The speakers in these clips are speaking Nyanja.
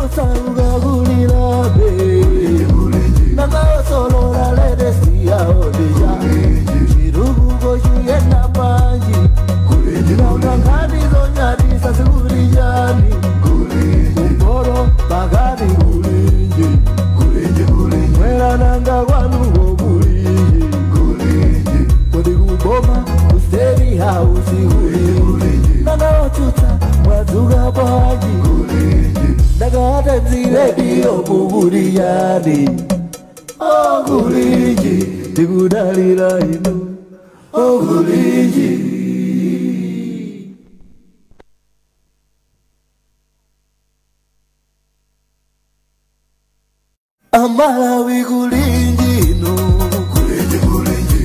usanga gulirabe Nanga solo la ledesia odeja Chirugo shuyena panji Nanga ngani zonyari sasigurijani Kumboro bagari gulinji Mwera nanga wanugo gulinji Kodi kuboma usteri hausi gulinji Nanga ochuta wazuga panji Nanga tenzi redio kuburiyani Oguliji, tigudalira inu, oguliji. Amalawi guliji inu, guliji guliji,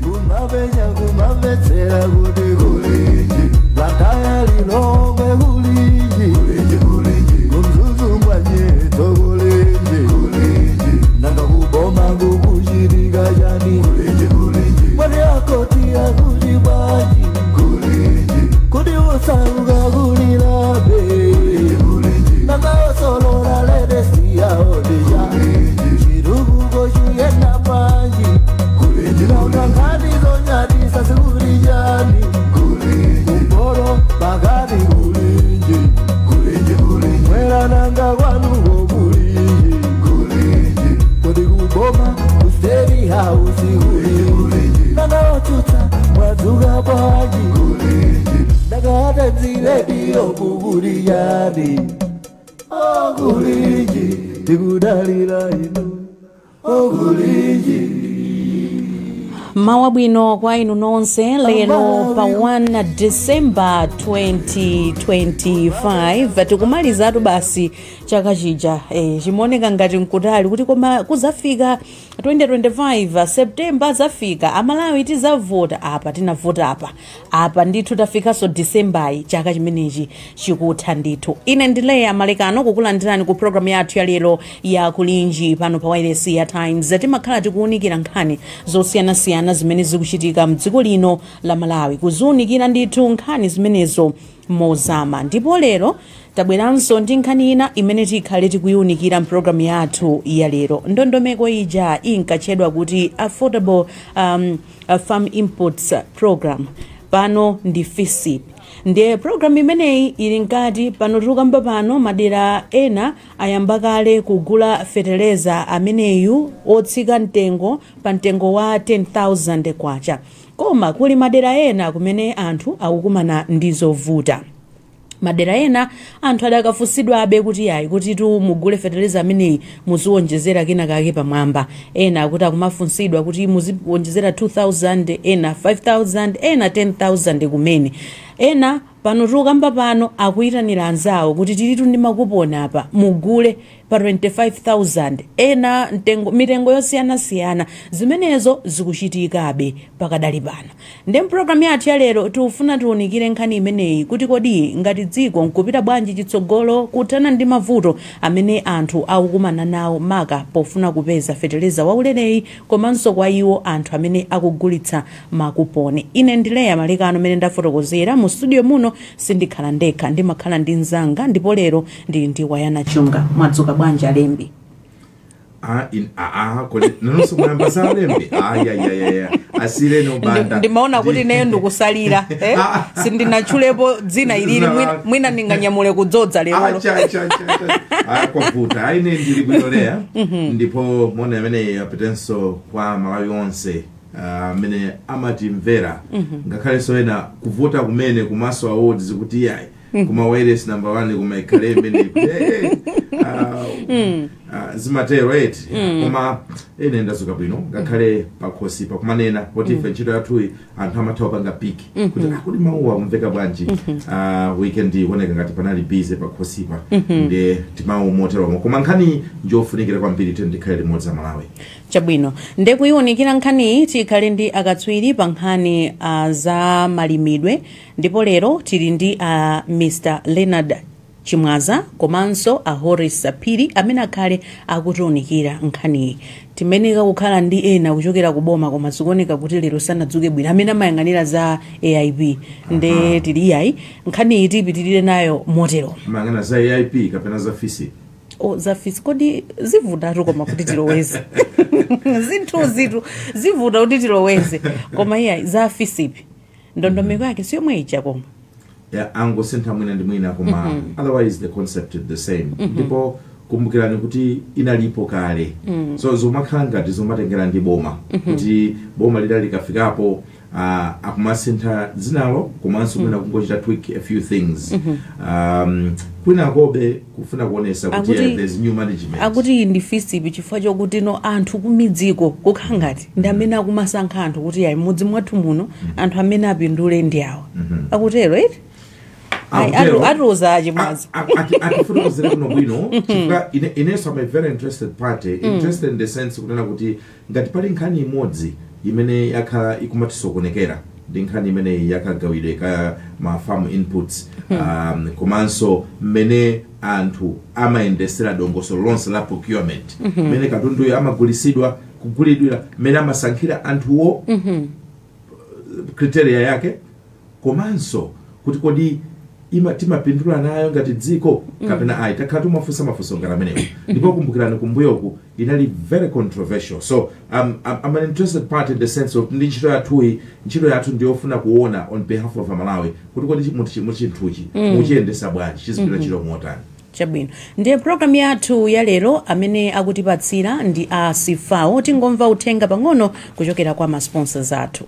gumabenya gumabetsera gudi guliji, bataya lilongwe guliji, guliji guliji, gumzuzu mwanye toguliji. Nanga kuboma kukushirika jani Mwani akoti ya kujibaji Kudi usauga kulilabe Nanga solo la ledesi ya odeja Shirugu koshu yena panji Nanga ngani zonyadi sasuri jani Kumboro bagari kulinji Mwera nanga wanugo kulinji Boma, usteri hausi gulinji Nanga ochuta, wazuga baji Nanga tenzi redio kuburiyani Oguliji, tigudalira inu Oguliji Mawabwino kwa inu nonse lero pa 1 December 2025 tikumaliza atu basi chaka chija chimoneka ngati mkutali kuti koma kuzafika 2025 September zafika amalawi tizavota apa tinavota apa ndithu tafikaso December chaka chimenechi chikutha ndithu ine ndileya malekano kukulandirani ku program yathu ya lero ya kulinji pano pa wireless ya Times timakhala tikuunikira nkhani zosiyana zimene zikuchitika mdziko lino la Malawi kuzunikira ndithu nkhani zimenezo mozama ndipo lero tabweranso ndi nkhani ina imene tikhale tikuyunikira program yathu ya lero ndondomeko ija inkatchedwa kuti affordable farm inputs program pano ndi FISIP ndiye program imeneyi ili nkati pano tikamba pano madera ena ayambakale kugula fertilizer ameneyu otsika mtengo pa mtengo wa 10,000 kwacha koma kuli madera ena kumene anthu akukumana ndizovuta madera ena anthu adakafusidwa abe kuti yayi kuti tu mugule fertilizer ameneyi muziwonjezera kina kake pamwamba ena akuti akumafunsidwa kuti muziwonjezera 2,000 ena 5,000 ena 10,000 kumene ena pano tukamba pano akuitanira anzawo kuti tilitu ndi makuponi apa mugule pa 25,000 ena mitengo yosiyana zimenezo zikuchitikabe pakadali pano ndi program yathu ya lero tikufuna tiunikire nkhani imeneyi kuti kodi ngati dziko nkupita bwanji chitsogolo kuthana ndi mavuto amene anthu akukumana nawo maka pofuna kupeza fertilizer waulereyi komanso kwa iwo anthu amene akugulitsa makuponi ine ndileya malekano amene ndafotokozera mu studio muno sindikhala ndekha ndimakhala ndi nzanga ndipo lero ndi ndi Wayana Chunga mwadzuka bwanji alembi kole nanonso mwamba za lembi ya asile no banda ndimaona kuti neyo ndikusalira sindinachulepo dzina ilili mwina ndinganyamule kudzodza lero kwavuta aine ndili bwinolea ndipo mona amene apetenso kwa Malawi onse amene amatimvera ngakhale soena kuvota kumene kumaso awards kuti yayi kuma wireless number 1 kuma ikhale imene zimatero eti koma ene ndazuka bwino ngakhale pakhosi pakumanena kuti ife ntchito yathu anthu amathawa panga piki kuti akuli mauwa kumveka bwanji weekend ioneka ngati panali busy pakhosipa ndi timawu moteromo koma nkhani njofunikira kwambiri tendikhale limodzi za Malawi chabwino ndikuiunikira nkhani tikhale ndi akatswiri pa nkhani za malimidwe ndipo lero tili ndi Mr. Leonard Chimwaza komanso a Horace Sapiri amene akhale akutiunikira nkhaniyi. Timeneka kukhala ndi ena kuchokera kuboma koma zikuoneka kuti lero sanadzuke bwino amene amayang'anira za AIP nde tili iyayi nkhaniyi tipitirire nayo motero. Mayang'ana za AIP kapena za FISIP. Za FISIP kodi zivutatu koma kuti tiloweze. Zinthu zivuta kuti tiloweze koma iyayi za FISIP ndondomeko yake siyomwe ija koma. Yeah, ango senta mwina ndi mwina koma otherwise the concept is the same. Ndipo kumbukirani kuti inalipo kale. So zomakhala ngati zomatengera ndi boma. Kuti boma lidali likafikapo akumasenta zinalo komanso mwina kungochita tweak a few things. Kwina kobe kufuna kuonesa kuti there's new management. Akuti ndi FISIP chifukwa chokuti no anthu kumidziko kukhala ngati ndi amene akumasankha anthu kuti yayi mudzi mwathu muno anthu amene apindule ndi awa. Akutero eti? Atuza Chimwaza. Akufuna kuzira kuno bwino. Chifukwa ineso I'm a very interested party. Interested in the sense kunena kuti ngati pali nkhani imodzi imene yakhala ikumatisokonekera ndi nkhani imene yakagawidwe ka ma farm inputs komanso mmene anthu amayendesera dongosolo lonse la procurement mmene katunduyo amagulisidwa kugulidwira mmene amasankhira anthuwo criteria yake komanso kuti kodi timapindula nayo ngati dziko kapena ayi takhala mafunso ngati amenewo. Ndipo kumbukirani kumbuyoku inali very controversial. So I'm an interested party in the sense of ndi ntchito yathu ndiyofuna kuona on behalf of Malawi kuti kodi muchinthuchi muchiyendesa bwanji chizipita chilo motani. Chabwino. Ndiye program yathu ya lero amene akutipatsira ndi a Sifao tingomva uthenga pang'ono kuchokera kwa ma sponsors athu.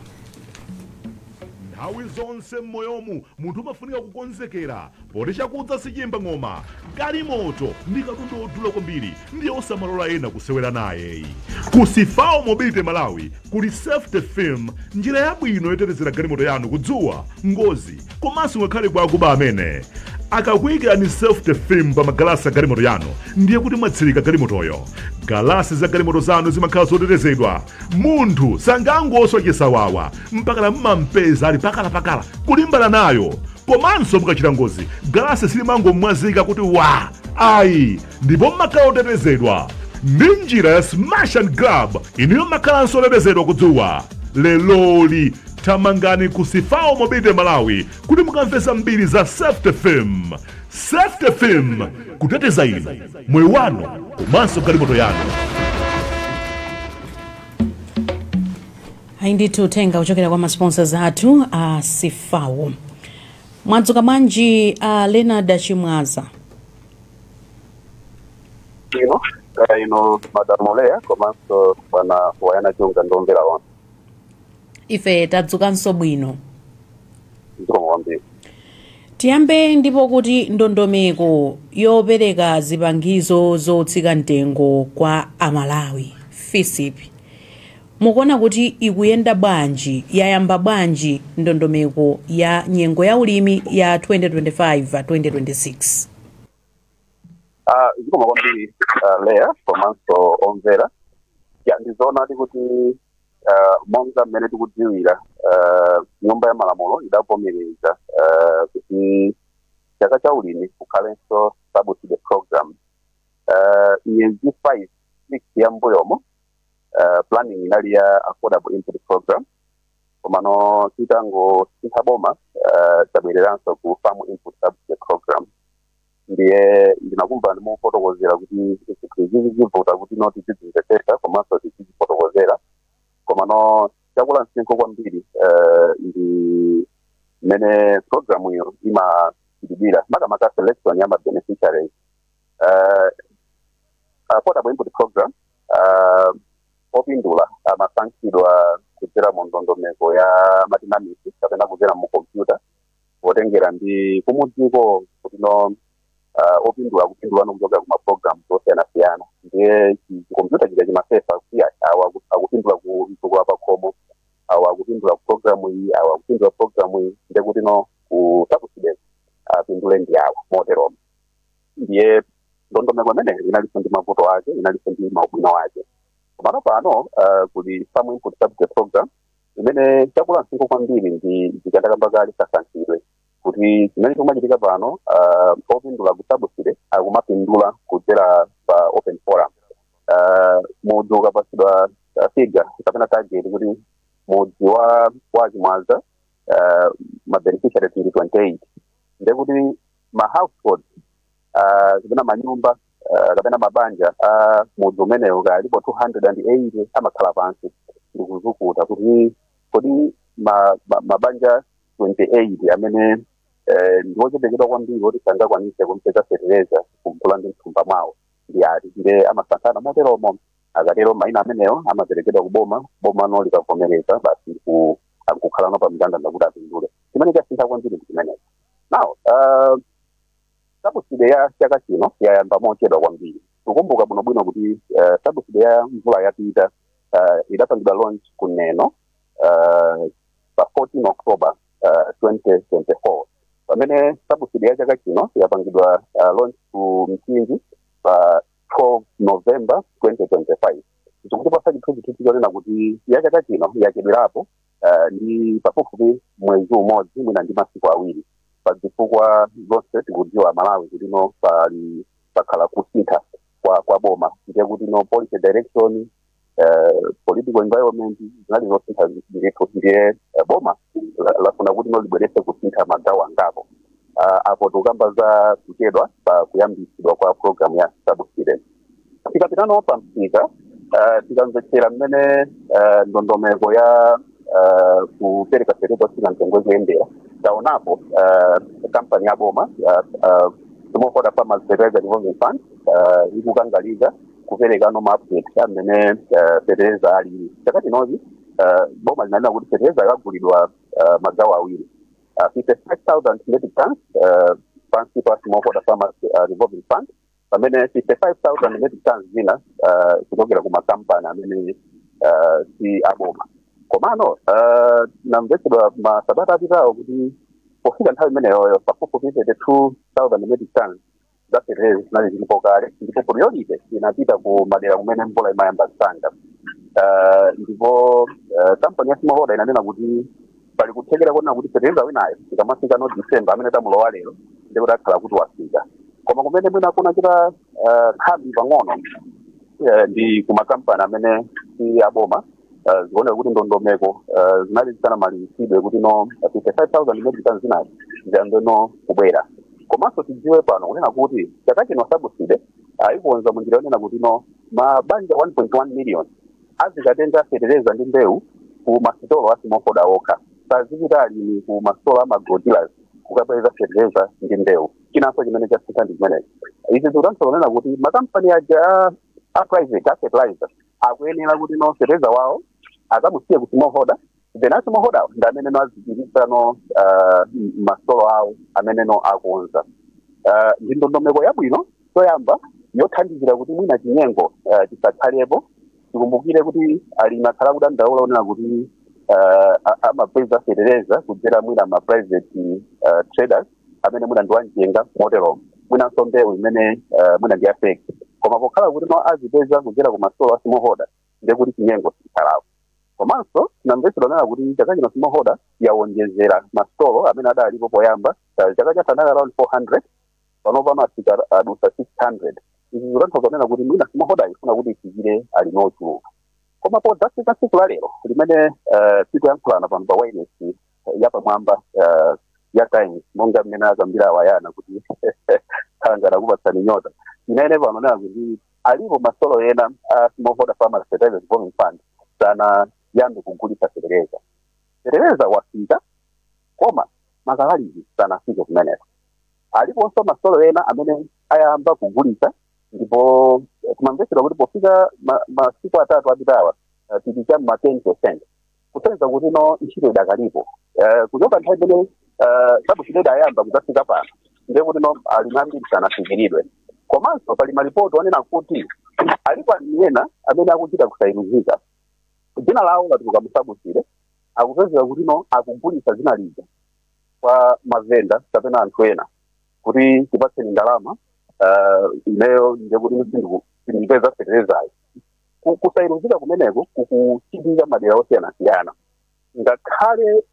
Nthawi zonse m'moyomu munthu umafunika kukonzekera poti chakudza sichimba ng'oma galimoto ndi katundu odula kwambiri ndiye osamalola ena kusewera naye. Ku Sifao Mobility Malawi kuli safety film njira yabwino yotetezera galimoto yanu kudzuwa ngozi komanso ngakhale kwa akuba amene akakuyikirani safety film pa magalasi a galimoto yanu ndiye kuti mwatsirika galimotoyo. Galasi za galimoto zanu zimakhala zotetezedwa, munthu sangangoswa chisawawa mpaka mmampeza ali pakala kulimbana nayo. Komanso mukachita ngozi galasi silimangomwazika kuti wa ayi ndipo mmakhala otetezedwa ndi njira ya smash and grab iniyo makhalanso otetezedwa kudzuwa. Leloli tamangani ku Sifao Mobility Malawi kuti mukamvesa mbiri za safety film. Safety film kuteteza inu moyo wanu komanso galimoto yanu. Ndithu uthenga kuchokera kwa ma sponsors athu a Sifao. Mwadzuka bwanji Leonard Chimwaza. Ino Madam Lea komanso bwana Wayana Junga ndomvera wanu. Ife tadzukanso bwino. Ndikongombe. Tiyambe ndipo kuti ndondomeko yopereka zipangizo zotsika mtengo kwa Amalawi FISIP. Mukuona kuti ikuyenda bwanji, yayamba bwanji ndondomeko ya nyengo ya ulimi ya 2025-2026. Zikoma kwambiri Lea komanso omvera. Ya ndizona kuti monga mmene tikudziwira nyumba ya malamulo idavomereza kuti chaka cha ulimi kukhalenso subsidy program myezi 5 ya mbuyomo planning inali ya affordable input program komano titango sinthaboma tabwereranso ku farm input subsidy program. Ndiye ndinakumva ndimufotokozera kuti zivuta kuti noti tizitetesa komanso tizifotokozera komano chakula nsinko kwambiri ndi mene program hiyo imasidibira makamaka selection ya beneficiaries affordable input program opindula amasankhidwa kudzera mu ndondomeko ya mathematics kapena kudzera mu computer potengera ndi kumudziko kuti no opindula kupindula nokuchoka kuma program zosiyana-siyana. Ndiye computer chija chimasefa kuya awa akupindula ku apa khomo awa akupindula program iyi awa akupindula program iyi ndekuti no ku subsidy apindule ndi awa motero. Ndiye ndondomeko imene inaliso ndi mavuto ake inaliso ndi maubwino ake. Komano pano kuli farm input subsidy program imene chakula nsinko kwambiri ndi chikandakambakali kasankhidwe kuti chimene chomachitika pano opindula kusabusire akumapindula kudzera pa open forum. Mudzi ukapasidwa figure kapena target kuti mudzi wa Chimwaza mabeneficiary tili 28 ndekuti ma households kapena manyumba kapena mabanja mudzi umenewo kalipo 280 amakhala pansi ndikuzukuta kuti kodi mabanja 28 amene ndiwochepekedwa kwambiri kuti sangakwanise kumpeza fertilizer kumvula ndi mthumba mwawo ndi ati ndiye amasankhana moteromo akatero maina amenewo amaperekedwa kuboma no likavomereza basi akukhala pa mndandanda kuti apindule chimene chasintha kwambiri ndi chimenecho. Now sabuside ya chaka chino yayamba mochedwa kwambiri. Tukumbuka bwinobwino kuti sabuside ya mvula yapita idapangidwa launch kuneno pa 14 October 2024 pamene sabuside ya chaka chino yapangidwa launch ku Mchinji pa 12 November 2025. Tikuti pasaki tuziona kuti ya chaka chino yachedwerapo ndi pafupi mwezi umodzi mwina ndi masiku awiri pazifukwa zonse tikudziwa Malawi kuti no pakhala kusintha kwa boma ndiye kuti no policy direction political environment zinali zosintha ndiye boma lafuna kuti no libwerese kusintha magawo angapo apo tukamba za kuchedwa pa kuyambisidwa kwa program ya sabuside. Tikapitano pa msika tikamvetsera mmene ndondomeko ya kupereka fertilizer sina mtengo zoyendera taonapo kampani ya boma Smallholder Farmers Fertilizer Development Fund ikukangaliza kupereka no update amene fertilizer ali chaka chinochi boma linanena kuti fertilizer yakagulidwa magawo awiri 55,000 metric tons pansi pa Smallholder Farmers Development Fund pamene 55,000 metric tons zina kuchokera ku makampani amene si aboma. Komano namvetsedwa masabata apitawo kuti pofika nthawi imeneyo pafupi 2,000 metric tons za fertilizer zinali zilipo kale ndipo priority inapita ku madera kumene mvula imayamba kusanga ndipo kampani ya Smallholder inanena kuti pali kuthekera kuona kuti fertilizer winayo ikamasika no December amene tamulowa lero ndikuti akhala kuti wasika koma kumene mwina kunachita khambi pang'ono ndi kumakampani amene si aboma zikuoneka kuti ndondomeko zinali zisanamalizitsidwe kuti no 55,000 metric tons zinayi ziyambe no kubwera. Komanso tidziwe pano kunena kuti chaka chino sabuside ikuonza munjira yonena kuti no mabanja 1.1 million azikatenga fertilizer ndi mbewu ku masitolo a Smallholder okha sazipitali ku masitolo a agro-dealers kukapeza fertilizer ndi mbewu chinanso chimene chasintha ndi chimenechi. Izi zikutanthauza kuti makampani aja a private a fertilizer akuyenera kuti no fertilizer wawo akamusiye ku Smallholder then Smallholder ndi amene no azigwiritsa no masitolo awo amene no akuonza ndi ndondomeko yabwino toyamba yothandizira kuti mwina chinyengo chisakhalepo. Tikumbukire kuti alimi akhala kudandaula kunena kuti amapeza fertilizer kudzera mwina ma private traders amene mwina ndi wanjenga moteromo mwinanso mbewu imene mwina ndi fake koma pokhala kuti no azipeza kudzera ku masitolo a Smallholder ndiye kuti chinyengo chikhalapo. Komanso namvetsedwa kunena kuti chaka chino Smallholder yawonjezera masitolo amene adalipo poyamba chaka chafanaka around 400 panopa masika adusa 600. Izi zikutanthauza kunena kuti mwina Smallholder ifuna kuti ifikire ali nochuluka koma podzafika tsiku la lero limene tikuyankhulana pano pa awareness yapamwamba ya Times monga mmene akambira awayana kuti khangara kupatsani nyota inaene pano nena kuti alipo masitolo ena a Smallholder Farmers Fertilizer Development Fund sana yambe kugulitsa fertilizer wafika koma makalalizi sana afike kumeneko. Aliponso masitolo ena amene ayamba kugulitsa ndipo kumamvetsedwa kuti pofika masiku atatu apitawa tipicha ma 10% kusenza kuti no ntchito idakalipo kuchoka nthawi imene sabuside ayamba kudzafika pano ndiye kuti no alimi ambiri sanafikiridwe. Komanso pali malipoti onena kuti alipo alimi ena amene akuchita kusayiruzika dzina lawo latuluka musabuside akupezeka kuti no akugulitsa dzina lija kwa mavenda kapena anthu ena kuti tipatseni ndalama ineyo ndiye kuti ndipeza fertilizer kusayiruzika kumeneko kukuchitika madera osiyanasiyana ngakhale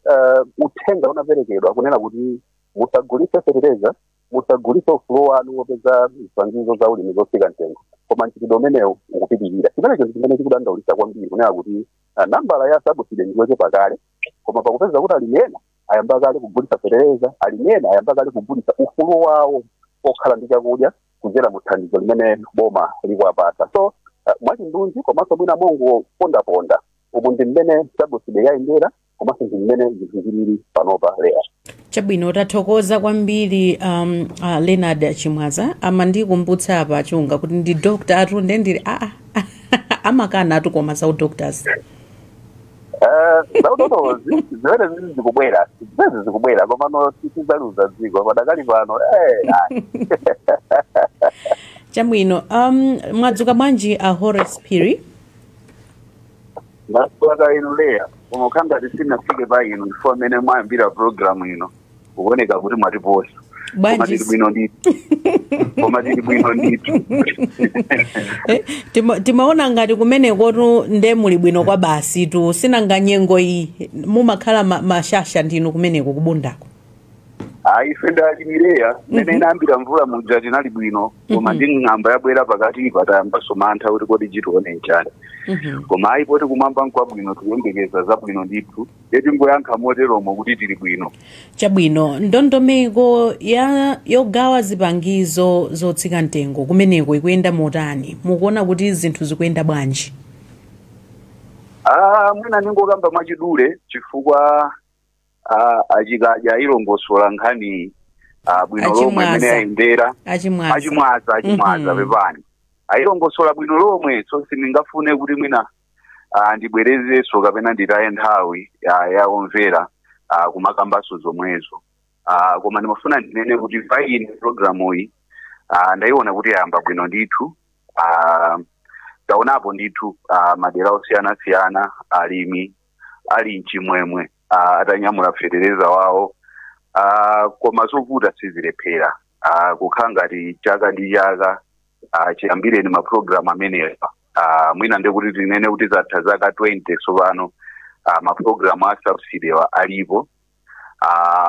uthenga unaperekedwa kunena kuti musagulise fertilizer, musagulise ufulu wanu wopeza zipangizo za ulimi zofika mtengo. Koma nchitidwe umenewu ukupitirira. Chimenecho chimene chikudandaulitsa kwambiri kunena kuti nambala ya subsidy ndiyochepa kale, koma pakupeza kuti alimena ayamba kale kugulitsa fertilizer, alimena ayamba kale kugulitsa ufulu wawo okhala ndi chakudya kudzera mu thandizo limene boma likuwapatsa. So mwachindunji komanso mwina mongo pondaponda umu ndi mmene subsidy yayendera, komanso ndi mmene zinthu zilili panopa lero. Chabwino tathokoza kwambiri Leonard Chimwaza amandikumbutsa apa achunga kuti ndi doctor atunde ndili amakana atu koma za doctors. Zautotozi zimene zikubwera koma no tizaluza dziko padakali pano Chabwino mwadzuka bwanji Horace Phiri? Ndaswaka ino Leya umokhanga tisinafike pa ino before mene mwayambira program ino kuoneka kuti mwatiposa Bwanji koma tili bwino ndithu. Timaona ngati kumene kotu nde muli bwino kwa basi tu sinanga nyengo iyi mumakhala mashasha ndinu kumeneko kubundako. Ife ndalimireya mene inambira mvula muja tinali bwino koma ndi ng'amba yabwera pakati patayamba somantha kuti kodi chitione chani. Koma ayipoti kumamba nkwabwino tikuyembekeza zabwino ndithu eti ngoyankha moteromo kuti tili bwino. Chabwino ndondomeko yogawa zipangizo zotsika mtengo kumeneko ikuyenda motani mukuona kuti zinthu zikuyenda bwanji? Mwina ningokamba mwachidule chifukwa achikadya ilongosola nkhani bwino lomwe mene ayendera achimwaza pepani ayilongosola bwino lomwe so sindingafune kuti mwina ndibwerezeso kapena nditaye nthawi yaomvera kumakambaso zomwezo koma ndimafuna ndinene kuti paine programu iyi ndayiona kuti yayamba bwino ndithu taonapo ndithu madera osiyana-siyana alimi ali mchimwemwe atanyamula fertilizer wawo koma zovuta sizilephera kukhala ngati chaka ndi chaka chiyambireni maprogramu amenewa mwina ndekuti tinene kuti zatha zaka 20 tsopano maprogramu a subsidy alipo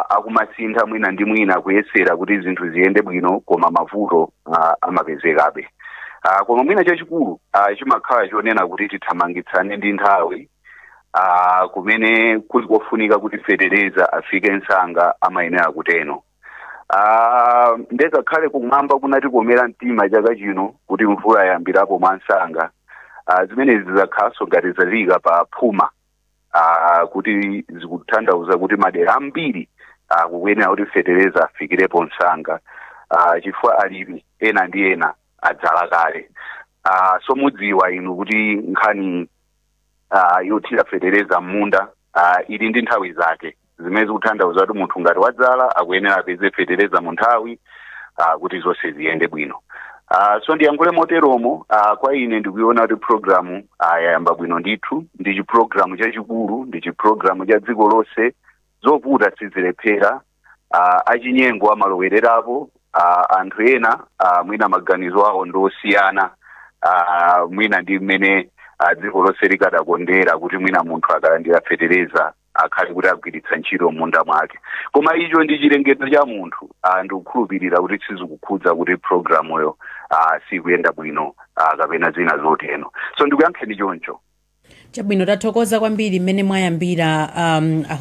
akumasintha mwina ndi mwina kuyesera kuti zinthu ziyende bwino koma mavuto amapezekabe koma mwina chachikulu chimakhala chonena kuti tithamangitsane ndi nthawi kumene kuli kofunika kuti fertilizer afike msanga amayenera kuteno ndekakhale kumwamba kunati komera mtima chaka chino kuti mvula yambirapo mwansanga zimene zizakhalanso ngati zalika pa phuma kuti zikutanthauza kuti madera ambiri kukuyenera kuti fertilizer afikirepo msanga chifukwa alimi ena ndi ena adzala kale so mudziwa inu kuti nkhani yothira fertilizer munda ili ndi nthawi zake zimene zikutanthauza kuti munthu ngati wadzala akuyenera apeze fertilizer mu nthawi kuti zonse ziyende bwino so ndiyankhule moteromo kwa ine ndikuiona kuti programu yayamba bwino ndithu ndi chiprogramu chachikulu ndi chiprogramu cha dziko lonse zovuta sizilephera achinyengo amalowererapo anthu ena mwina maganizo awo ndosiyana mwina ndi mmene dziko lonse likadakondera kuti mwina munthu akalandira fertilizer akhale kuti agwiritsa ntchito munda mwake koma icho ndi chilengedwe cha munthu ndikukhulupirira kuti sizikukhudza kuti programuyo sikuyenda bwino kapena zina zoteno so ndikuyankheni choncho. Chabwino tathokoza kwambiri mmene mwayambira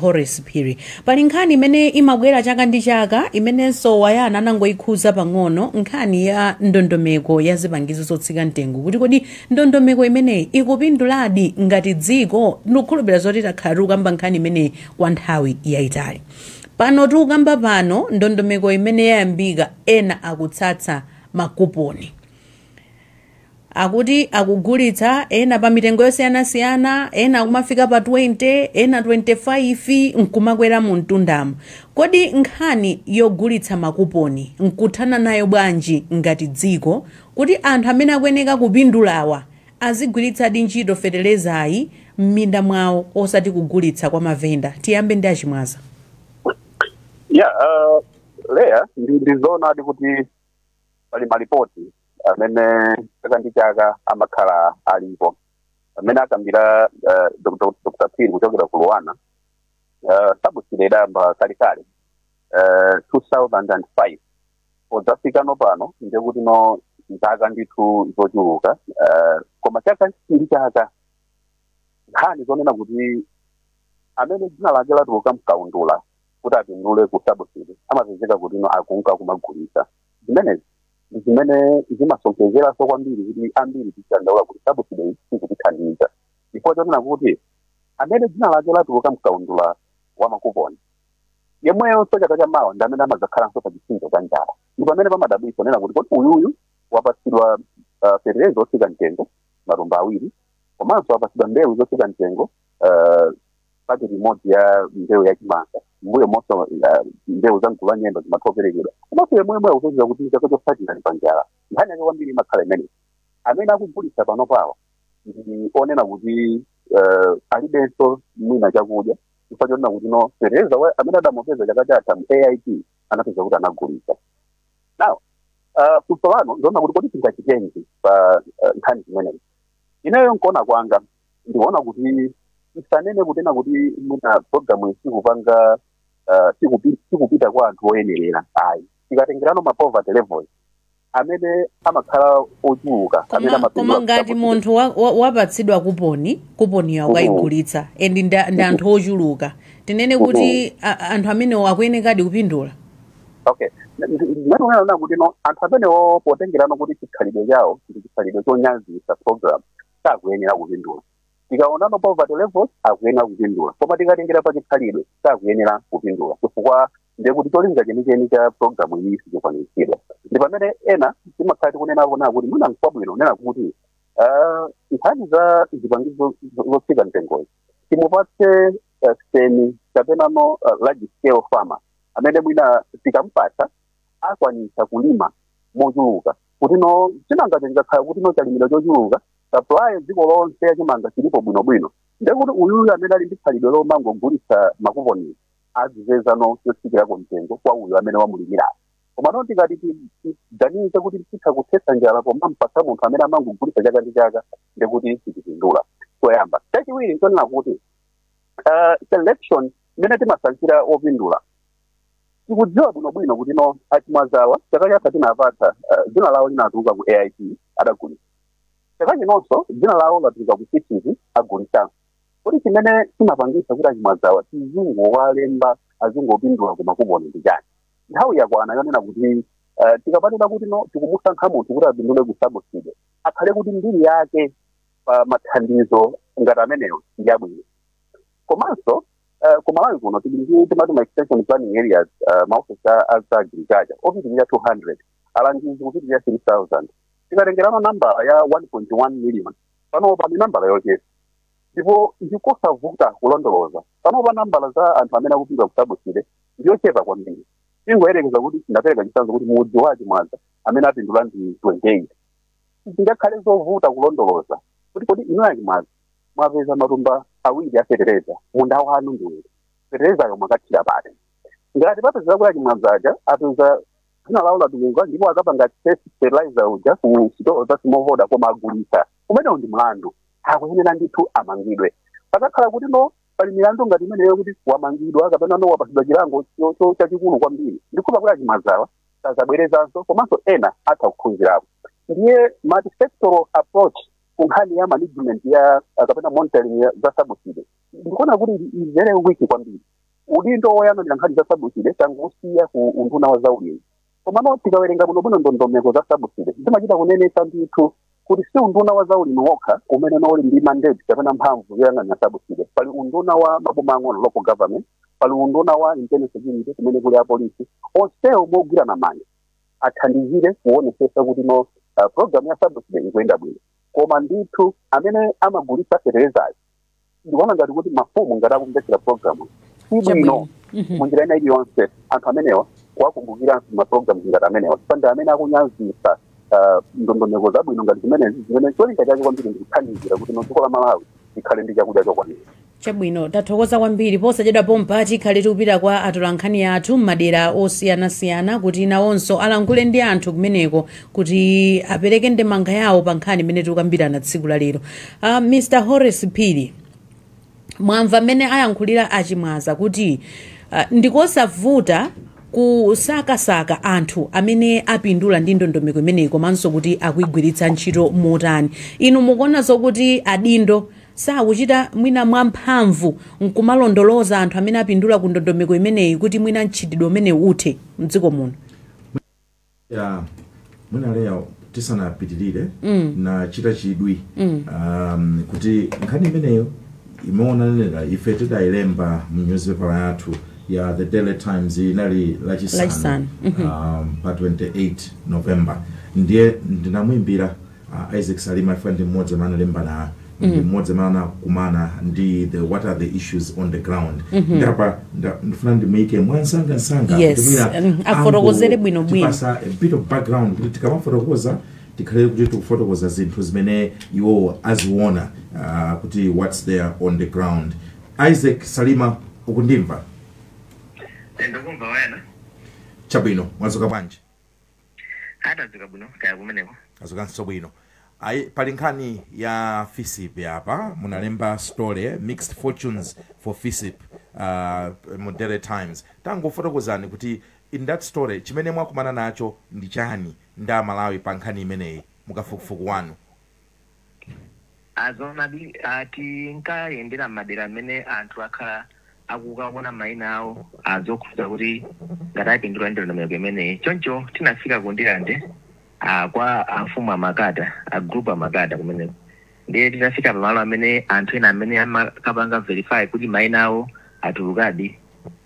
Horace Phiri. Pali nkhani imene imabwera chaka ndi chaka imenenso wayana anangoikhuza pang'ono nkhani ya ndondomeko ya zipangizo zotsika mtengo kuti kodi ndondomeko imeneyi ikupinduladi ngati dziko ndikukhulupirira zoti takhala tikukamba nkhani imeneyi kwa nthawi yayitali. Pano tikukamba pano ndondomeko imene yayambika ena akutsatsa makuponi akuti akugulitsa ena pa mitengo yosiyanasiyana ena akumafika pa 20 ena 25 nkumakwera mu mtundamo. Kodi nkhani yogulitsa makuponi nkuthana nayo bwanji ngati dziko kuti anthu amene akuyeneka kupindulawa azigwiritsa di ntchito fertilizer m'minda mwawo osati kugulitsa kwa mavenda? Tiyambe ndi Achimwaza. Leya ndizoona kuti pali malipoti amene chaka ndi chaka amakhala alipo amene akambira Dr. Phiri kuchokera ku Luwana subsidy idayamba kalekale 2005 podzafika nopano ndekuti no zaka ndithu zochuluka koma chaka chiri chaka nkhani zonena kuti amene dzina lake latuluka mkaundula kuti apindule ku subsidy amapezeka kuti no akunka kumagulitsa zimenezi zimene zimasonkezeranso kwambiri kuti ambiri tisandaula kuti subsidy sikutithandiza chifukwa chonena kuti amene dzina lake latuluka mkaundula wa makuponi yemweyonso chaka chamawa ndi amene amadzakhalanso pa chitsinjo cha njala ndi pamene pamadabwitsa nena kuti uyuyu wapatsidwa fertilizer zotsika mtengo matumba awiri komanso wapatsidwa mbewu zotsika mtengo paketi imodzi ya mbewu yachimanga mbuyo monso mbewu za mgulu wa nyemba zimathoperekedwa komanso yemwemwe akupezeka kuti chaka chotsatira ndi pa njala nkhani yake kwambiri imakhala imene amene akugulitsa pano pawa ndi onena kuti alibenso mwina chakudya chifukwa chonena kuti no fertilizer amene adamupeza chaka chatha mu AIT anapeza kuti anagulitsa now funso lano ndiona kuti kodi tingachitenji pa nkhani zimenezi ineyo nkuona kwanga ndikuona kuti isanene kutena kuti mwina programu isikupanga sikupita kwa anthu oyenerera ayi tikatengerano ma poverty levels amene amakhala ochuluka koma ngati munthu wapatsidwa kuponi yawo kayigulitsa and ndi anthu ochuluka tinene kuti anthu amenewo akuyenekadi kupindula okay ndikuona kuti no anthu amenewo potengerano kuti chikhalidwe chawo ndi chikhalidwe chonyazisa program sakuyenera kupindula tikaonano poverty levels akuyenera kupindula koma tikatengera pa chikhalidwe sakuyenera kupindula chifukwa ndekuti cholinga chenicheni cha programu iyi sichikwaniritsidwa ndi pamene ena timakhala tikunena kuti mwina nkwabwino nena kuti nkhani za zipangizo zotsika mtengoyi timupatse semi kapenano large scale farmer amene mwina tikampatsa akwanisa kulima mochuluka kuti no chinangacho chikakhala kuti no chalimiro chochuluka supply dziko lonse yachimanga chilipo bwinobwino ndekuti uyuyu amene ali ndi khalidwe lomangogulitsa makuponi azizeza no yotsikirako mtengo kwa uyu amene wamulimira koma no tikati tiganize kuti titha kuthetsa njala koma mpatsa munthu amene amangogulitsa chaka ndi chaka ndekuti tichipindula choyamba chachiwiri nchonena kuti selection imene timasankhira opindula tikudziwa bwinobwino kuti no achimwazawa chaka chatha tinapatsa dzina lawo linatuluka ku AIT adagulitsa chaka chinonso dzina lawo latuluka ku CCTV agulitsanso kuti chimene timapangisa kuti achimwazawa tizingowalemba azingopindula ku makuponi ndi chani nthawi yakwana yonena kuti tikapatira kuti no tikumusankha munthu kuti apindule ku subsidy akhale kuti mbiri yake pa mathandizo ngati amenewo ndi abwino komanso kumalawi kuno timati ma extension planning areas maofisa agriculture opitirira 200 alangizi kupitirira 3000 tikatengerano nambala ya 1.1 million panopa ndi nambala yochepa ndipo ndikosavuta kulondoloza panopa nambala za anthu amene akupindula ku subsidy ndiyochepa kwambiri tingoyerekeza kuti ndapereka chitsanzo kuti mudzi wa achimwaza amene apindula ndi 28 zingakhale zovuta kulondoloza kuti kodi inu achimwaza mwapeza matumba awiri a fertilizer munda wanu ndi uti fertilizer mwakathira pati ngati papezeka kuti achimwazaja apeza dzina lawo latuluka ndipo akapanga fertilizer uja ku sitolo za smallholder koma agulitsa umenewo ndi mlandu akuyenera ndithu amangidwe pakakhala kuti no pali milandu ngati imeneyo kuti wamangidwa kapena no wapatsidwa chilango chachikulu kwambiri ndikhupa kuti achimwazawa sazabwerezanso komanso ena atha kuphunzirapo ndiye multi-sectoral approach kunkhani ya management ya kapena monitoring za subsidy ndikuona kuti very weak kwambiri udindo woyang'anira nkhani za subsidy tangosiya ku unduna wa zaulimi komano tikawerenga bwinobwino ndondomeko za subsidy zimachita kunenetsa ndithu kuti si unduna wa zaulimi wokha umene uli ndi mandate kapena mphamvu yoyang'anira subsidy pali unduna wa maboma ang'ono local government pali unduna wa internal security kumene kuli apolisi onsewo mogwirana manja athandizire kuonesesa kuti no program ya subsidy ikuyenda bwino koma ndithu amene amagulitsa fertilizer ndikuona ngati kuti mafumu ngati akumvetsera programu ibwino munjira ina iliyonse anthu amenewa wakumbukira maprogramu ngati amenewa pande amene akunyazisa ndondomeko zabwino ngati zimene cholinga chake kwambiri ndikuthandizira kuti dziko la Malawi likhale ndi chakudya chokwanira chabwino tathokoza kwambiri posachedwa pompati khale tikupita kwa atolankhani athu m'madera osiyanasiyana kuti nawonso alankhule ndi anthu kumeneko kuti apereke ndemanga yawo pa nkhani imene tikukambirana tsiku la lero. Mr. Horace Phiri, mwamva mmene ayankhulira achimwaza kuti ndikosavuta kusakasaka anthu amene apindula ndi ndondomeko imeneyi komanso kuti akuigwiritsa ntchito motani. Inu mukuona zokuti adindo sakuchita mwina mwamphamvu nkumalondoloza anthu amene apindula ku ndondomeko imeneyi kuti mwina mchitidwe umene uthe mdziko muno? Mwina leo tisanapitirire na chita chidwi kuti nkhani imeneyo imeonanira ife tidailemba mu newspaper yathu ya The Daily Times inali lachisanu pa 28 November. Ndiye ndinamwimbira Isaac Salima ndi mmodzi amene alemba na mmodzi amene kumana ndi what are the issues on the ground. Ndapa ndifuna ndimike mwansanga afotokozere bwino pasa a bit of background kuti tikamafotokoza tikhale kuti tikufotokoza zinthu zimene iwo aziona kuti what's there on the ground. Isaac Salima, ukundimva? Ndokumva wena. Chabwino, mwazuka bwanji? Atazuka bwino, kaya kumeneko. Azukanso bwino. Pali nkhani ya FISIP hapa, munalemba story Mixed Fortunes for FISIP mu Daily Times. Tangofotokozani kuti in that story chimene mwakumana nacho ndi chani nda Malawi pa nkhani imeneyi mukafukufuku wanu? Azona bi ati nkayendera madera amene anthu akhala akukaona maina awo azokuza kuti ngatapindula ndondomeko imeneyi. Choncho tinafika kundirande kwa amfumu amakata group amakata kumeneko. Ndiye tinafika pamalo amene anthu ena amene amakapanga verify kuti maina awo atulukadi.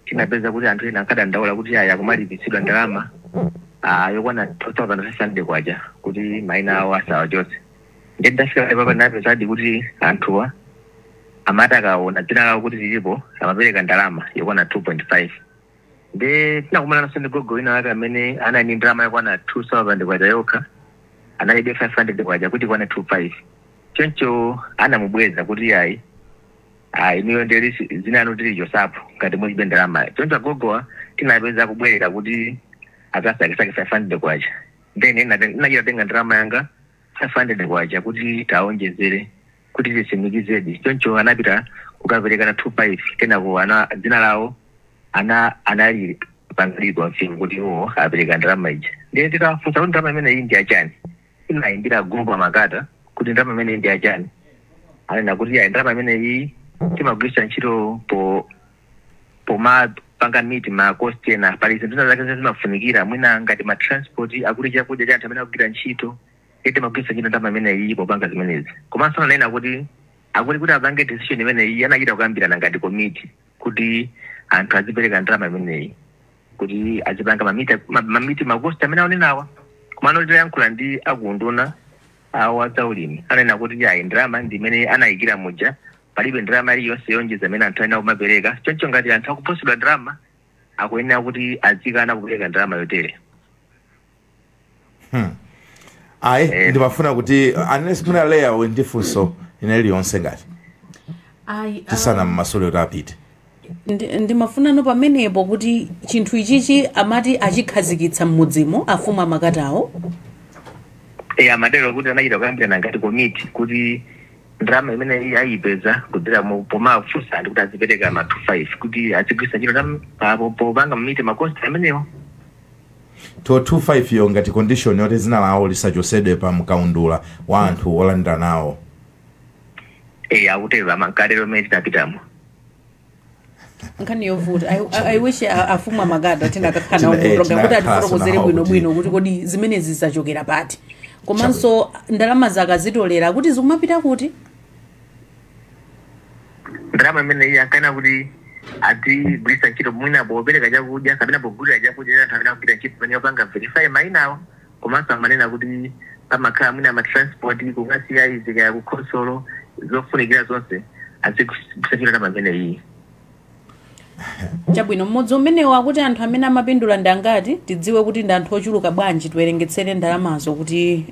Tinapeza kuti anthu ena akadandaula kuti aya kumalipisidwa ndalama yokwana 2,500 kwacha kuti maina awo asawachotse. Ndiye tinafika papa napezadi kuti anthuwa amata akaona dzina lawo kuti lilipo amapereka ndalama yokwana 2.5. Ndiye tinakumana naso ndi gogo ina wake amene anali ndalama yokwana 2,000 kwacha yokha, analibe 500 kwacha kuti kwana 2.5. Choncho anamubweza kuti ayi iniyo ndeli zina anu tili josapo ngati mulibe ndalama. Choncho gogowa tinapeza kubwereka kuti akasakisake 500 kwacha. Then inachita tenga ndalama yanga 500 kwacha kuti taonjezere kuti tisimikizedi. Choncho anapita kukaperekana 2.5 kenako dzina lawo anali pangalidwa mfimu kuti uwo apereka ndalama ija. Ndiye tikafunsa kuti ndalama imene iyi ndi achani. Inayimbira group amakata kuti ndalama imene iyi ndi achani. Anena kuti ya ndalama imene iyi timagwiritsa ntchito panga miti ma cost ena pali zinthu zake zimafunikira mwina ngati ma transport akuti chakudya cha anthu amene akugwira ntchito ete magwiritsa ntchito ndalama imene iyi popanga zimenezi. Komanso ananena kuti kuti apange decision imene iyi anachita kukambirana ngati committee kuti anthu azipereka ndalama imene iyi kuti azipanga mamiti ma cost amene aonenawa. Komano titayankhula ndi akunduna awa zaulimi ananena kuti ya ndalama ndi imene anayikira muja palibe ndalama iliyonse yonjeza amene anthu ayenera kumapereka. Choncho ngati anthu akuposedwa ndalama akuyenera kuti azikana kupereka ndalama yotere. Ndimafuna kuti unless muna leya ndifunso inali yonse ngati tisana mmasolo tapite. Ndimafuna no pamenepo kuti chinthu ichichi amati achikhazikitsa mmudzimo afumu amakatawo. Amatero kuti anachita kukambirana ngati committee kuti ndalama imene iyi ayipeza kudzera pomafunsa ndi kuti azipereka ma 2.5 kuti azigwiritsa ntchito popanga mamiti makosti amenewo. To 2.5 yo ngati condition yoti dzina lawo lisachosedwe pa mkaundula wa anthu olandira nawo. Akutero amankalero amene tinapitamo. Nkhani yovuta. I wish afumu amakata tinakakhala program kuti atifotokozere bwinobwino kuti kodi zimene zisachokera pati. Komanso ndalama zakazitolera kuti zikumapita kuti? Ndalama imene iyi ankana kuti azigwiritsa ntchito mwina popereka chakudya kapena pogulira chakudya anthu amene akugwira ntchito pamene apanga verify mainawo. Komanso amanena kuti pamakhala mwina ma transport kukasiya izika ya kukhosolo zofunikira zonse azigwiritsa ntchito ndalama imene iyi. Chabwino mmodzi umenewo akuti anthu amene amapindula ndangati tidziwe kuti ndi anthu ochuluka bwanji tiwerengetsere ndalamazo kuti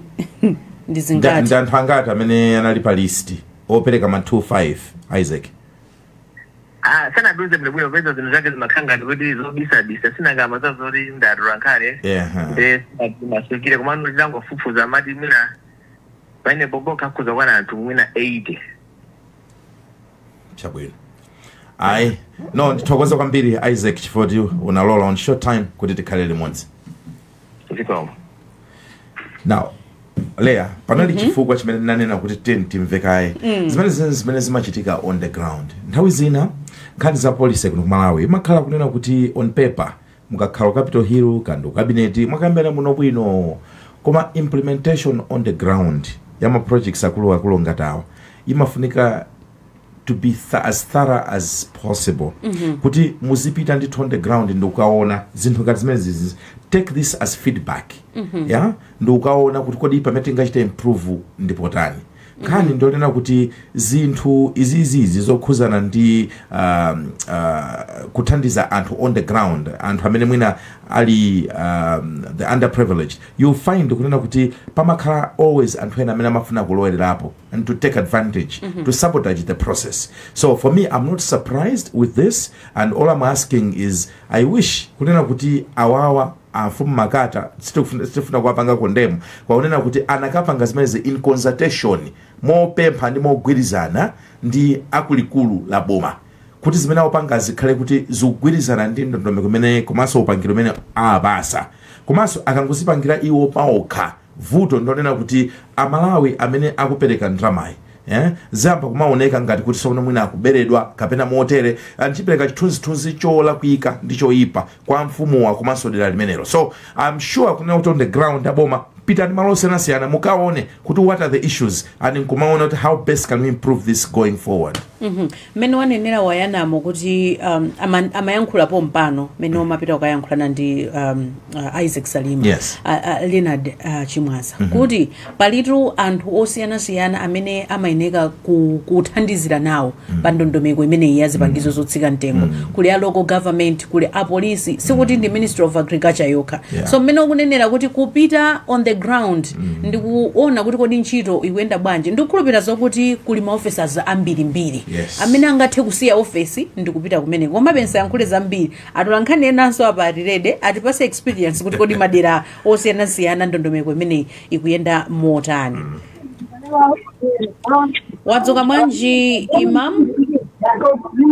ndi zingati. Ndi anthu angati amene anali pa list opereka ma 2.5 Isaac? Sana duze mlebwino pesa zinu zake zimakhanga kuti zobisa sinangama zazoti ndatula nkhale. Nde masukire kumano lilango fufuza mati mwina paine boboka kuza kwana anthu mwina 80. Chabwino. Ayi. No, ndithokoza kwambiri Isaac chifoti unalola on short time kuti tikhale limodzi. Zikomo. Now, Leah, panali chifukwa chimene nanena kuti timvekaye. Zimene zimachitika on the ground. Nthawi zina nkhani za police kuno Malawi imakhala kunena kuti on paper mukakhala Capitol Hill kandu cabinet mwakambera muno bwino, koma implementation on the ground yama projects akulu ngatawa imafunika to be as thorough as possible. Kuti muzipita ndithu on the ground ndukaona zinthu ngati zimene take this as feedback. Yeah, ndukaona kuti kodi pamene tingachita improve ndipotani. Kani ndonena kuti zinthu izizi zokhuzana ndi kuthandiza anthu on the ground, anthu amene mwina ali the underprivileged, you find kunena kuti pamakhala always anthu ena amene amafuna kulowelerapo and to take advantage, to sabotage the process. So for me, I'm not surprised with this, and all I'm asking is I wish kunena kuti awawa from Makata stifuna kwapanga kondemu kwa unena kuti anakapanga zimeze in consultation mopempha ndi mogwirizana ndi akulikulu la boma kuti zimene opanga zikhale kuti zigwirizana ndi ndondomeko imene komanso upangiro umene abasa komanso akangozipangira iwo paokha vuto ndonena kuti Amalawi amene akupereka ndramayi zamba kumaoneka ngati kuti sono mwina akuberedwa kapena motere anchipereka chithunzi chola kuika ndicho ipa kwa mfumu wa komanso dera limenelo. So I'm sure kuna on the ground aboma pita ndi malo siyana mukaone kuti what are the issues and nkumaona how best can we improve this going forward. Mene wanenera wayanamo kuti amayankhula po mpano mene omapita kuyankhulana ndi Isaac Salima. Yes. Leonard Chimwaza kuti palitu anthu osiyana amene amayeneka kuthandizira nawo pa ndondomeko imene yazipangizo zotsika mtengo kuli a local government kuli a police sikuti ndi Ministry of Agriculture yokha. So mene okunenera kuti kupita on the ground ndi kuona kuti kodi ntchito ikuyenda bwanji ndikukhulupirira zokuti kuli ma officers ambirimbiri amene angathe kusiya office ndikupita kumene koma pensa yankhule zambiri atulankhani enanso apa atirede atipase experience kuti kodi madera osiyana ndondomeko imene ikuyenda motani. Wadzuka mwanji Imam?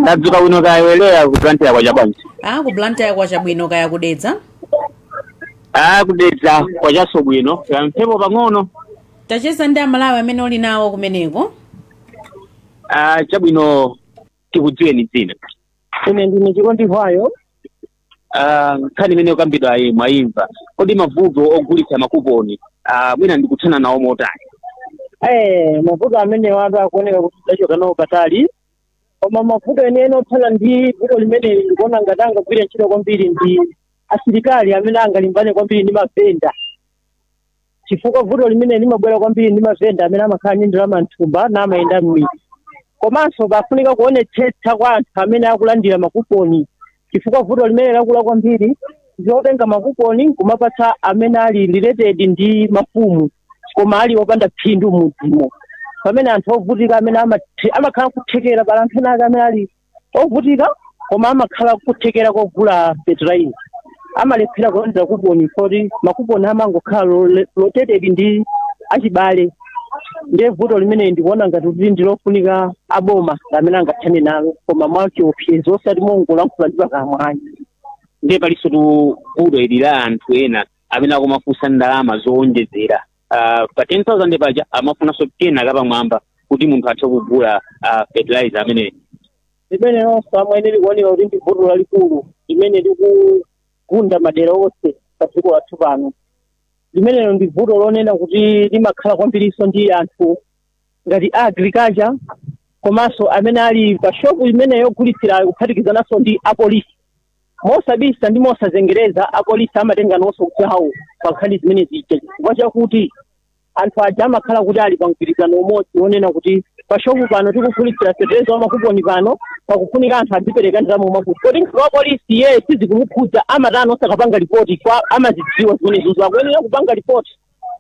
Nadzuka uno kayelera ku Blantyre kwa Chabwanji. Ku Blantyre kwa Chabwino kaya kudedza? Kudedza kwa chaso bwino mphepo pang'ono. Tacheza ndi Amalawi amene oli nawo kumeneko? Chabwino tikudziweni dzina. Ine ndine Chikondi Hwayo. Nkhani imene ukambidwa mwayimva. Kodi mavuto ogulitsa makuponi mwina ndikuthana nawo motani? Mavuto amene watu akuoneka kuti tachoka nawo patali. Koma mavuto ene othana ndi vuto limene ndikuona ngati angagwire ntchito kwambiri ndi asilikali amene angalimbane kwambiri ndi mavenda. Chifukwa vuto limene limabwera kwambiri ndi mavenda amene amakhala ndi ndalama mthumba namayenda m'midzi. Komanso pafunika kuonetsetsa kwa anthu amene akulandira makuponi. Chifukwa vuto limene lakula kwambiri zotenga makuponi kumapatsa amene ali related ndi mafumu koma ali opanda phindu mudzimo. Pamene anthu ovutika amene amakhala kuthekera pala anthu ena amene ali ovutika koma amakhala kuthekera kogula petrol. Amalephera kulandira kuponi kuti makuponi amangokhala rotated ndi achibale. Ndiye vuto limene ndikuona ngati kuti ndilofunika aboma amene angathane nalo koma mwachiopsezo osati mongolankhula ndi pakamwa. Ndiye palinso vuto ili la anthu ena amene akumafunsa ndalama zowonjezera. Pa 10,000 paja amafunanso 10 kapamwamba kuti munthu athe kugula fertilizer amene. Limene nonso amweneri kuoneka kuti ndi vuto lalikulu limene likugunda madera onse pa dziko lathu pano. Limenelo ndi vuto lonena kuti limakhala kwambiriso ndi anthu ngati agriculture komanso amene ali pa shopu imene yogulitsira kuphatikizananso ndi apolisi. Mosabisa ndi mosazengereza apolisi amatenga nonso gawo pa nkhani zimene zija chifukwa chakuti anthu aja amakhala kuti ali pa mgwirizano umodzi wonena kuti pa shopu pano tikugulitsira fertilizer wamakuponi pano pakufunika anthu adzipereka ndalama umakuti. Kodi nkhawa polisi ye sizikumukhudza amatano osakapanga ripoti kwa amazidziwa zimene zuzo akuyenera kupanga ripoti.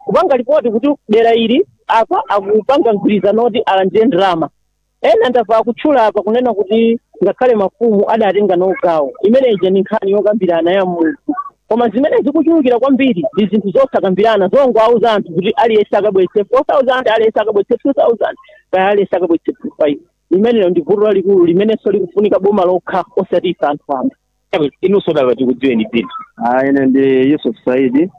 Kupanga ripoti kuti dera ili apa akupanga mgwirizano kuti alandire ndalama. Ena ndamva akutchula apa kunena kuti ngakhale mafumu adatenga nawo gawo. Imeneyi ndi nkhani yokambirana ya munthu. Koma zimene zikuchulukira kwambiri ndi zinthu zosakambirana zongowauza anthu kuti aliyense akabwetse 4,000 aliyense akabwetse 2,000 kaya aliyense akabwetse 2,500. limeneyo ndi vuto lalikulu limenenso likufunika boma lokha osatisa anthu amba. Inunso dala tikudziweni dzina. Ine ndi Yusuf Saidi.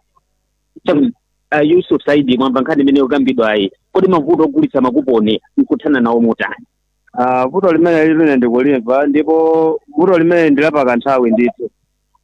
Yusuf Saidi mwamba nkhani imene yokambidwa ayi kodi mavuto ogulitsa makuponi nkuthana nawo motani? Vuto limene lilune ndikulimva ndipo vuto limene ndilapa kanthawi ndithu.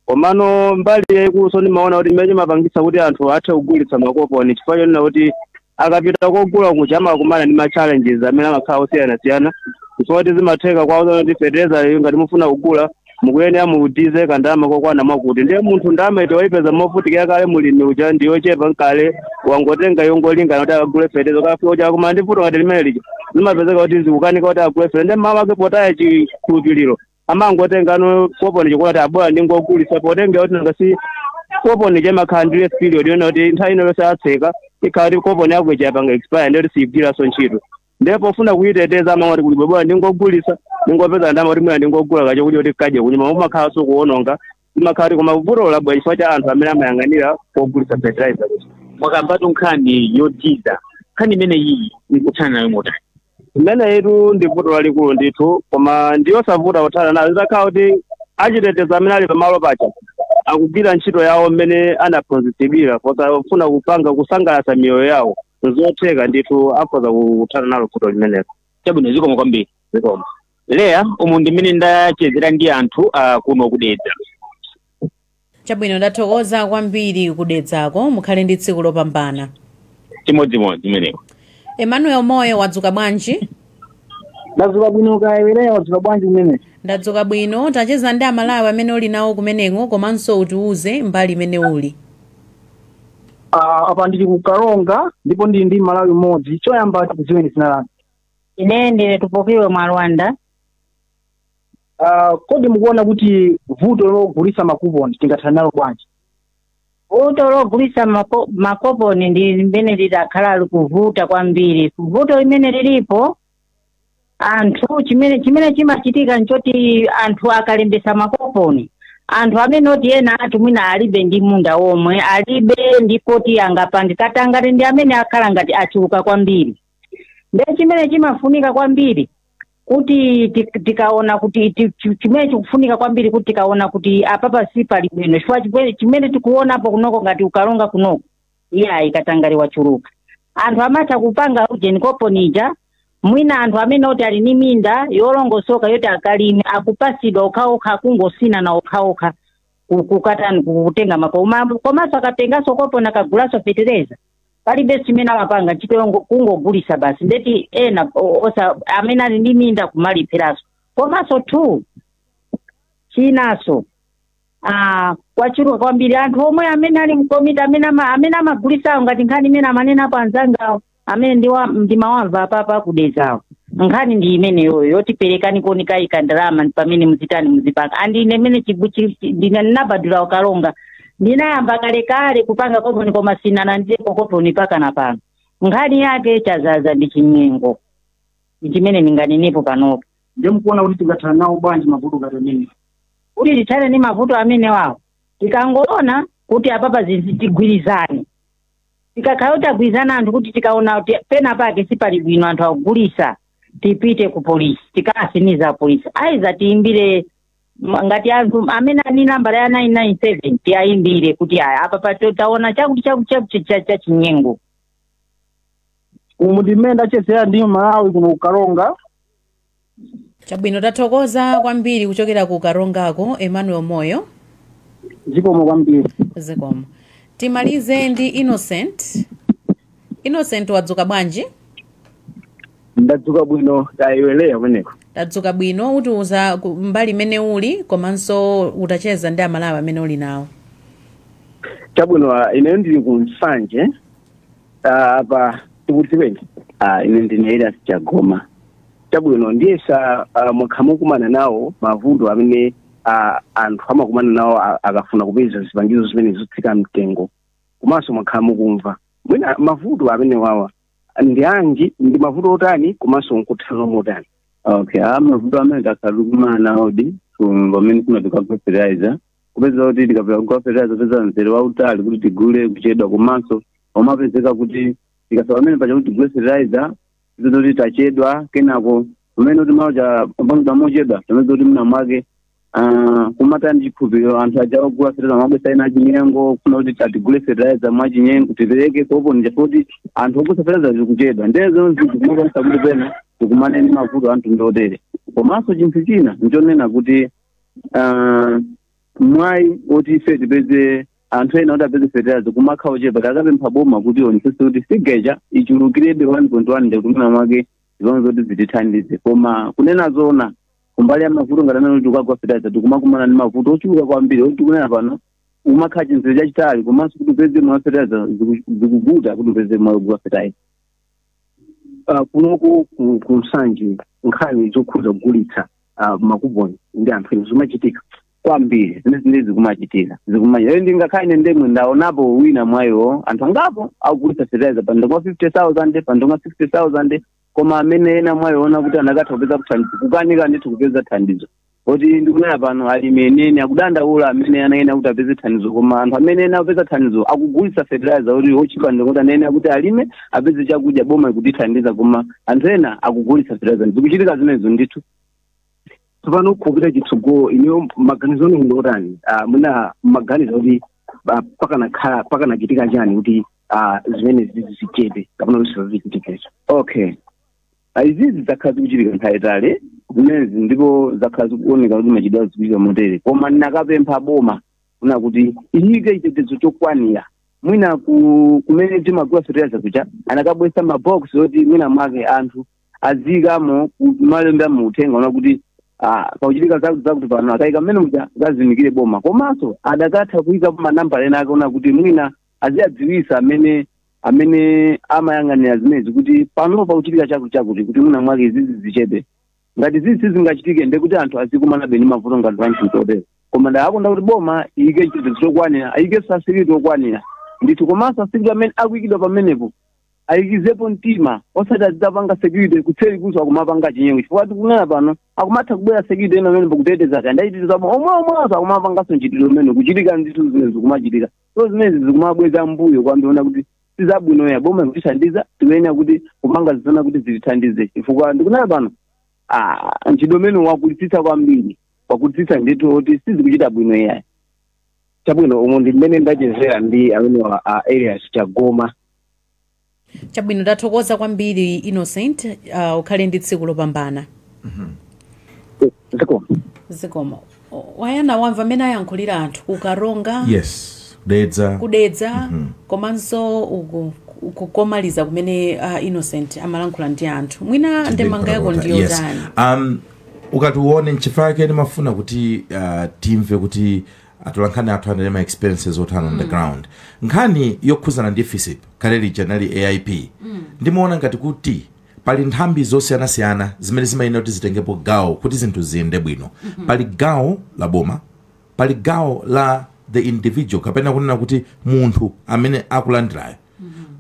Komano mbali yayikulu ndimaona kuti mmene mapangisa kuti anthu athe kugulitsa makuponi chifukwa chonena kuti akapita kogula kuchama kumana ndi ma challenges amene amakhala osiyanasiyana. Chifukwa kuti zimatheka kwawo kuti fertilizer ngati mufuna kugula mukuyenera mudize kandama kokwana mwakuti ndiye munthu ndama ito waipeza mofutikira kale mulimi uja ndiyo chepa nkale wangotenga yongolingana kuti akagule fertilizer kafika uja kuma ndi vuto ngati limene lija zimapezeka kuti zikukanika kuti agule fertilizer ndi mama ake potaya chikhulupiriro amangotenga ano koponi chikuti abola ndi ngogulisa potenga kuti ngasi koponi chemakhala ndi less period yona kuti nthawi ino yonse atseka ikhala kuti koponi yako ichapanga expire ndiyo kuti siyigwiranso ntchito ndipo funa kuyiteteza amangoti kuti bwebwera ndingogulisa ndingopeza ndama kuti mwina ndingogula kacho kuti kuti kaje kunyuma umakhala so kuononga imakhala koma vuto labwa chifukwa cha anthu amene amayang'anira kogulisa fertilizer. Mwakambatu nkhani yotiza nkhani imene iyi nkuthana nayo motani? Imene yetu ndi vuto lalikulu ndithu koma ndiyosavuta kuthana nayo zakhala kuti achiteteza amene ali pamalo pacha akugwira ntchito yawo mmene anaphunzitsidwira posafuna kupanga kusangalatsa miyoyo yawo zotheka ndithu akhoza kuthana nalo vuto limenelo. Chabwino zikomo kwambiri. Zikomo. Leya umu ndimene ndachezera ndi anthu kuno kudedza. Chabwino ndathokoza kwambiri kudedzako mukhale ndi tsiku lopambana. Chimodzimodzi imeneyo. Emmanuel Moyo wadzuka bwanji? Ndadzuka bwino kayewereyo wadzuka bwanji kumene? Ndadzuka bwino tacheza ndi amalawi amene uli nawo kumeneko komanso utiuze mbali imene uli. Apa ndili ku Karonga ndipo ndili ndi malawi mmodzi choyamba tikudziweni dzina lanu. Ine ndine Tupokiwe mwa Rwanda. Kodi mukuona kuti vuto logulisa makuponi tingathana nalo bwanji? Vuto logulisa makuponi ndi limene lidakhala likuvuta kwambiri. Vuto limene lilipo anthu chimene chimachitika nchoti anthu akalembesa makuponi anthu amene oti ena ati mwina alibe ndi munda omwe alibe ndipoti angapangikatangati ndi amene akhala ngati achuluka kwambiri. Ndiye chimene chimafunika kwambiri kuti tikaona kuti chimene chikufunika kwambiri kuti tikaona kuti apapa si pali bwino chifukwa chimene tikuonapo kunoko ngati ukalonga kunoko iya ikatangale wachuluka anthu amatha kupanga ujeni koponija mwina anthu amene oti ali ni minda yolongosoka yoti akalime akupasidwa okhaokha kungosina na okhaokha kukatani kutenga makoma komanso akatengaso kopona kagulaso fertilizer palibe chimene amapanga ntchito kungogulisa basi ndeti ena osa amene ali ndi minda kumaliphiraso komanso tu chinaso kwachuluka kwambiri anthu omwe amene ali mkomiti amene amagulisawo ngati nkhani imene amanena panzangawo amene ndimawamva apapa kudedzawo nkhani ndi imene yoyo yotiperekani konikayika ndalama pamene muzitani muzipanga andine imene ndinabadula ukalonga ndinayamba kalekale kupanga koponi koma sinana ndipo koponi paka na pano nkhani yake chazaza ndi chinyengo chimene ninganenepo panopo. Ndiye mukuona kuti tingathana nawo bwanji mavuto ngati amene kuti tithane ni mavuto amene wawo tikangoona kuti apapa tigwirizane tikakhala kuti agwirizana anthu kuti tikaona kuti pena pake sipali bwino anthu akugulisa tipite ku polisi tikasimiza polisi aiza tiimbire ngati anthu amene ani nambala ya 997 tiayimbire kuti aya apa taona chakuti cha chinyengo. Umu ndimene ndachezera ndi malawi kuno kukalonga. Chabwino tathokoza kwambiri kuchokera ku Karongako Emmanuel Moyo. Zikomo kwambiri. Zikomo. Timalize ndi Innocent wadzuka bwanji? Ndadzuka bwino tayiweleya kweneko. Tadzuka bwino utiuza mbali imene uli komanso utacheza ndi amalawi amene uli nawo. Chabwino ine ndili ku Nsanje apa tikudziweni. Ine ndine Elias Chagoma. Chabwino ndiyesa mwakhamukumana nawo mavuto amene anthu amakumana nawo akafuna kupeza zipangizo zimene zotsika mtengo komanso mwakhamukumva mwina mavuto amene wawa ndi anji ndi mavuto otani komanso nkuthana motani. Okay, mavuto amene takhalukumana nawo di pamene timatuka fertilizer kupeza kuti tikapeza fertilizer peza mzere wautali kuti tigule kuchedwa komanso omapezeka kuti tikasaba pamene pacha kuti tigule fertilizer kuti tachedwa kenako umene kuti maocha pambuda mochedwa tameza kuti mna mwake kumata ndichikhupiro anthu aja ogula fertilizer mabwesa ena achinyengo kuna kuti tatigule fertilizer mwachinyengo tipereke kopo kuti anthu ogula fertilizer zikuchedwa ndezo zikumakonesa kuti pena tikumane ndi mavuto anthu ndotere komanso chinthu china nchonena kuti mwayi oti ife tipeze anthu ena kuti apeze fertilizer kumakhawo chepa takapempha boma kuti onetsese kuti sigeja ichulukirebe 1.1 ndikumena mwake zona zoti zitithandize koma kunena zona kumbali ya mavuto ngatana kuti ukagwa fertilizer tikumakumana ndi mavuto ochuluka kwambiri oti kunena pano umakhala chinziro chachitali komanso kuti upeze mwa fertilizer zikuguta kuti upeze mwa ogula fertilizer. Kunoku kumsanje nkhani zokhuza kugulitsa makuponi ndi anthu zimachitika kwambiri zimene zikumachitika zikumanya ndingakhale ndemwe ndaonapo wina mwayo anthu angapo akugulitsa fertilizer pa ndonga 50,000 pa ndonga 60,000 koma amene ena mwayoona kuti anakatha kupeza kuthandizo kukanika ndithu kupeza thandizo kuti ndikunena pano alimi enene akudandaula amene anaena kuti apeze thandizo koma anthu amene ena apeza thandizo akugulitsa fertilizer kuti ochipa ndikuti anene kuti alime apeze chakudya boma ikutithandiza koma anthu ena akugulitsa fertilizer zikuchitika zimenezo ndithu. Tsopano kupita chitsugo iniyo maganizo anu ndotani muna maganizo kuti pakanachitika chani kuti zimene zichite kapena kuti zichitikeza. Okay, izizi zakhala zikuchitika nthawi tale zimezi ndipo zakhala zikuoneka kuti machidwa zikuchitika motere koma ndinakapempha boma kuna kuti iyike chitetezo chokwanira mwina kumene timagula fertilizer kucha anakabwesa mabox oti mwina mwake anthu azikamo malemba muthenga ona kuti pauchitika zakuti pano akayika mmene muja zazimikire boma komanso adakatha kuyika manambala ena akaona kuti mwina aziyadziwisa amene amayang'anira zimezi kuti pano pauchitika chakuti kuti mwina mwake izizi zichebe ngati zizi sizingachitike ndekuti anthu azikumanabe ndi mavuto ngati vanchitotero koma ndakonda kuti boma iyike chitetezo chokwanira ayike security okwanira ndithu komanso security amene akuyikidwa pamenepo ayikizepo mtima osati azitapanga security kutseri kuso akumapanga chinyengo chifukwa tikunena pano akumatha kubwera security ena amene pakuteteza kaya ndachitizamo omweomweso akumapanganso nchitiro umene kuchitika ndithu zimene zikumachitika so zimene zikumabweza mbuyo kwambiona kuti sizabwino ya boma ikutithandiza tiyenera kuti kupanga zizona kuti zitithandize chifukwa ndikunena pano ntchito umene wakulitsitsa kwambiri wakulitsitsa ndithu kuti sizikuchita bwino yayi. Chabwino umu ndi mmene ndachezera ndi amene wa areas chagoma. Chabwino ndathokoza kwambiri Innocent ukhale ndi tsiku lopambana. Zikomo wayana wamva amene ayankhulira anthu kukaronga kudedza komanso kukomaliza kumene Innocent amalankhula ndi anthu mwina ndemanga yako ndiyo tani. Ukatione nchifukwa chake ndimafuna kuti timve kuti atolankhani athu anema experiences otana on the ground nkhani yokhuzana ndi FISIP kaleli janali AIP ndimaona ngati kuti pali nthambi zosiyanasiyana zimene zimayenera kuti zitengepo gawo kuti zinthu ziyende bwino. Pali gawo la boma, pali gawo la the individual kapena kunena kuti munthu amene akulandirayo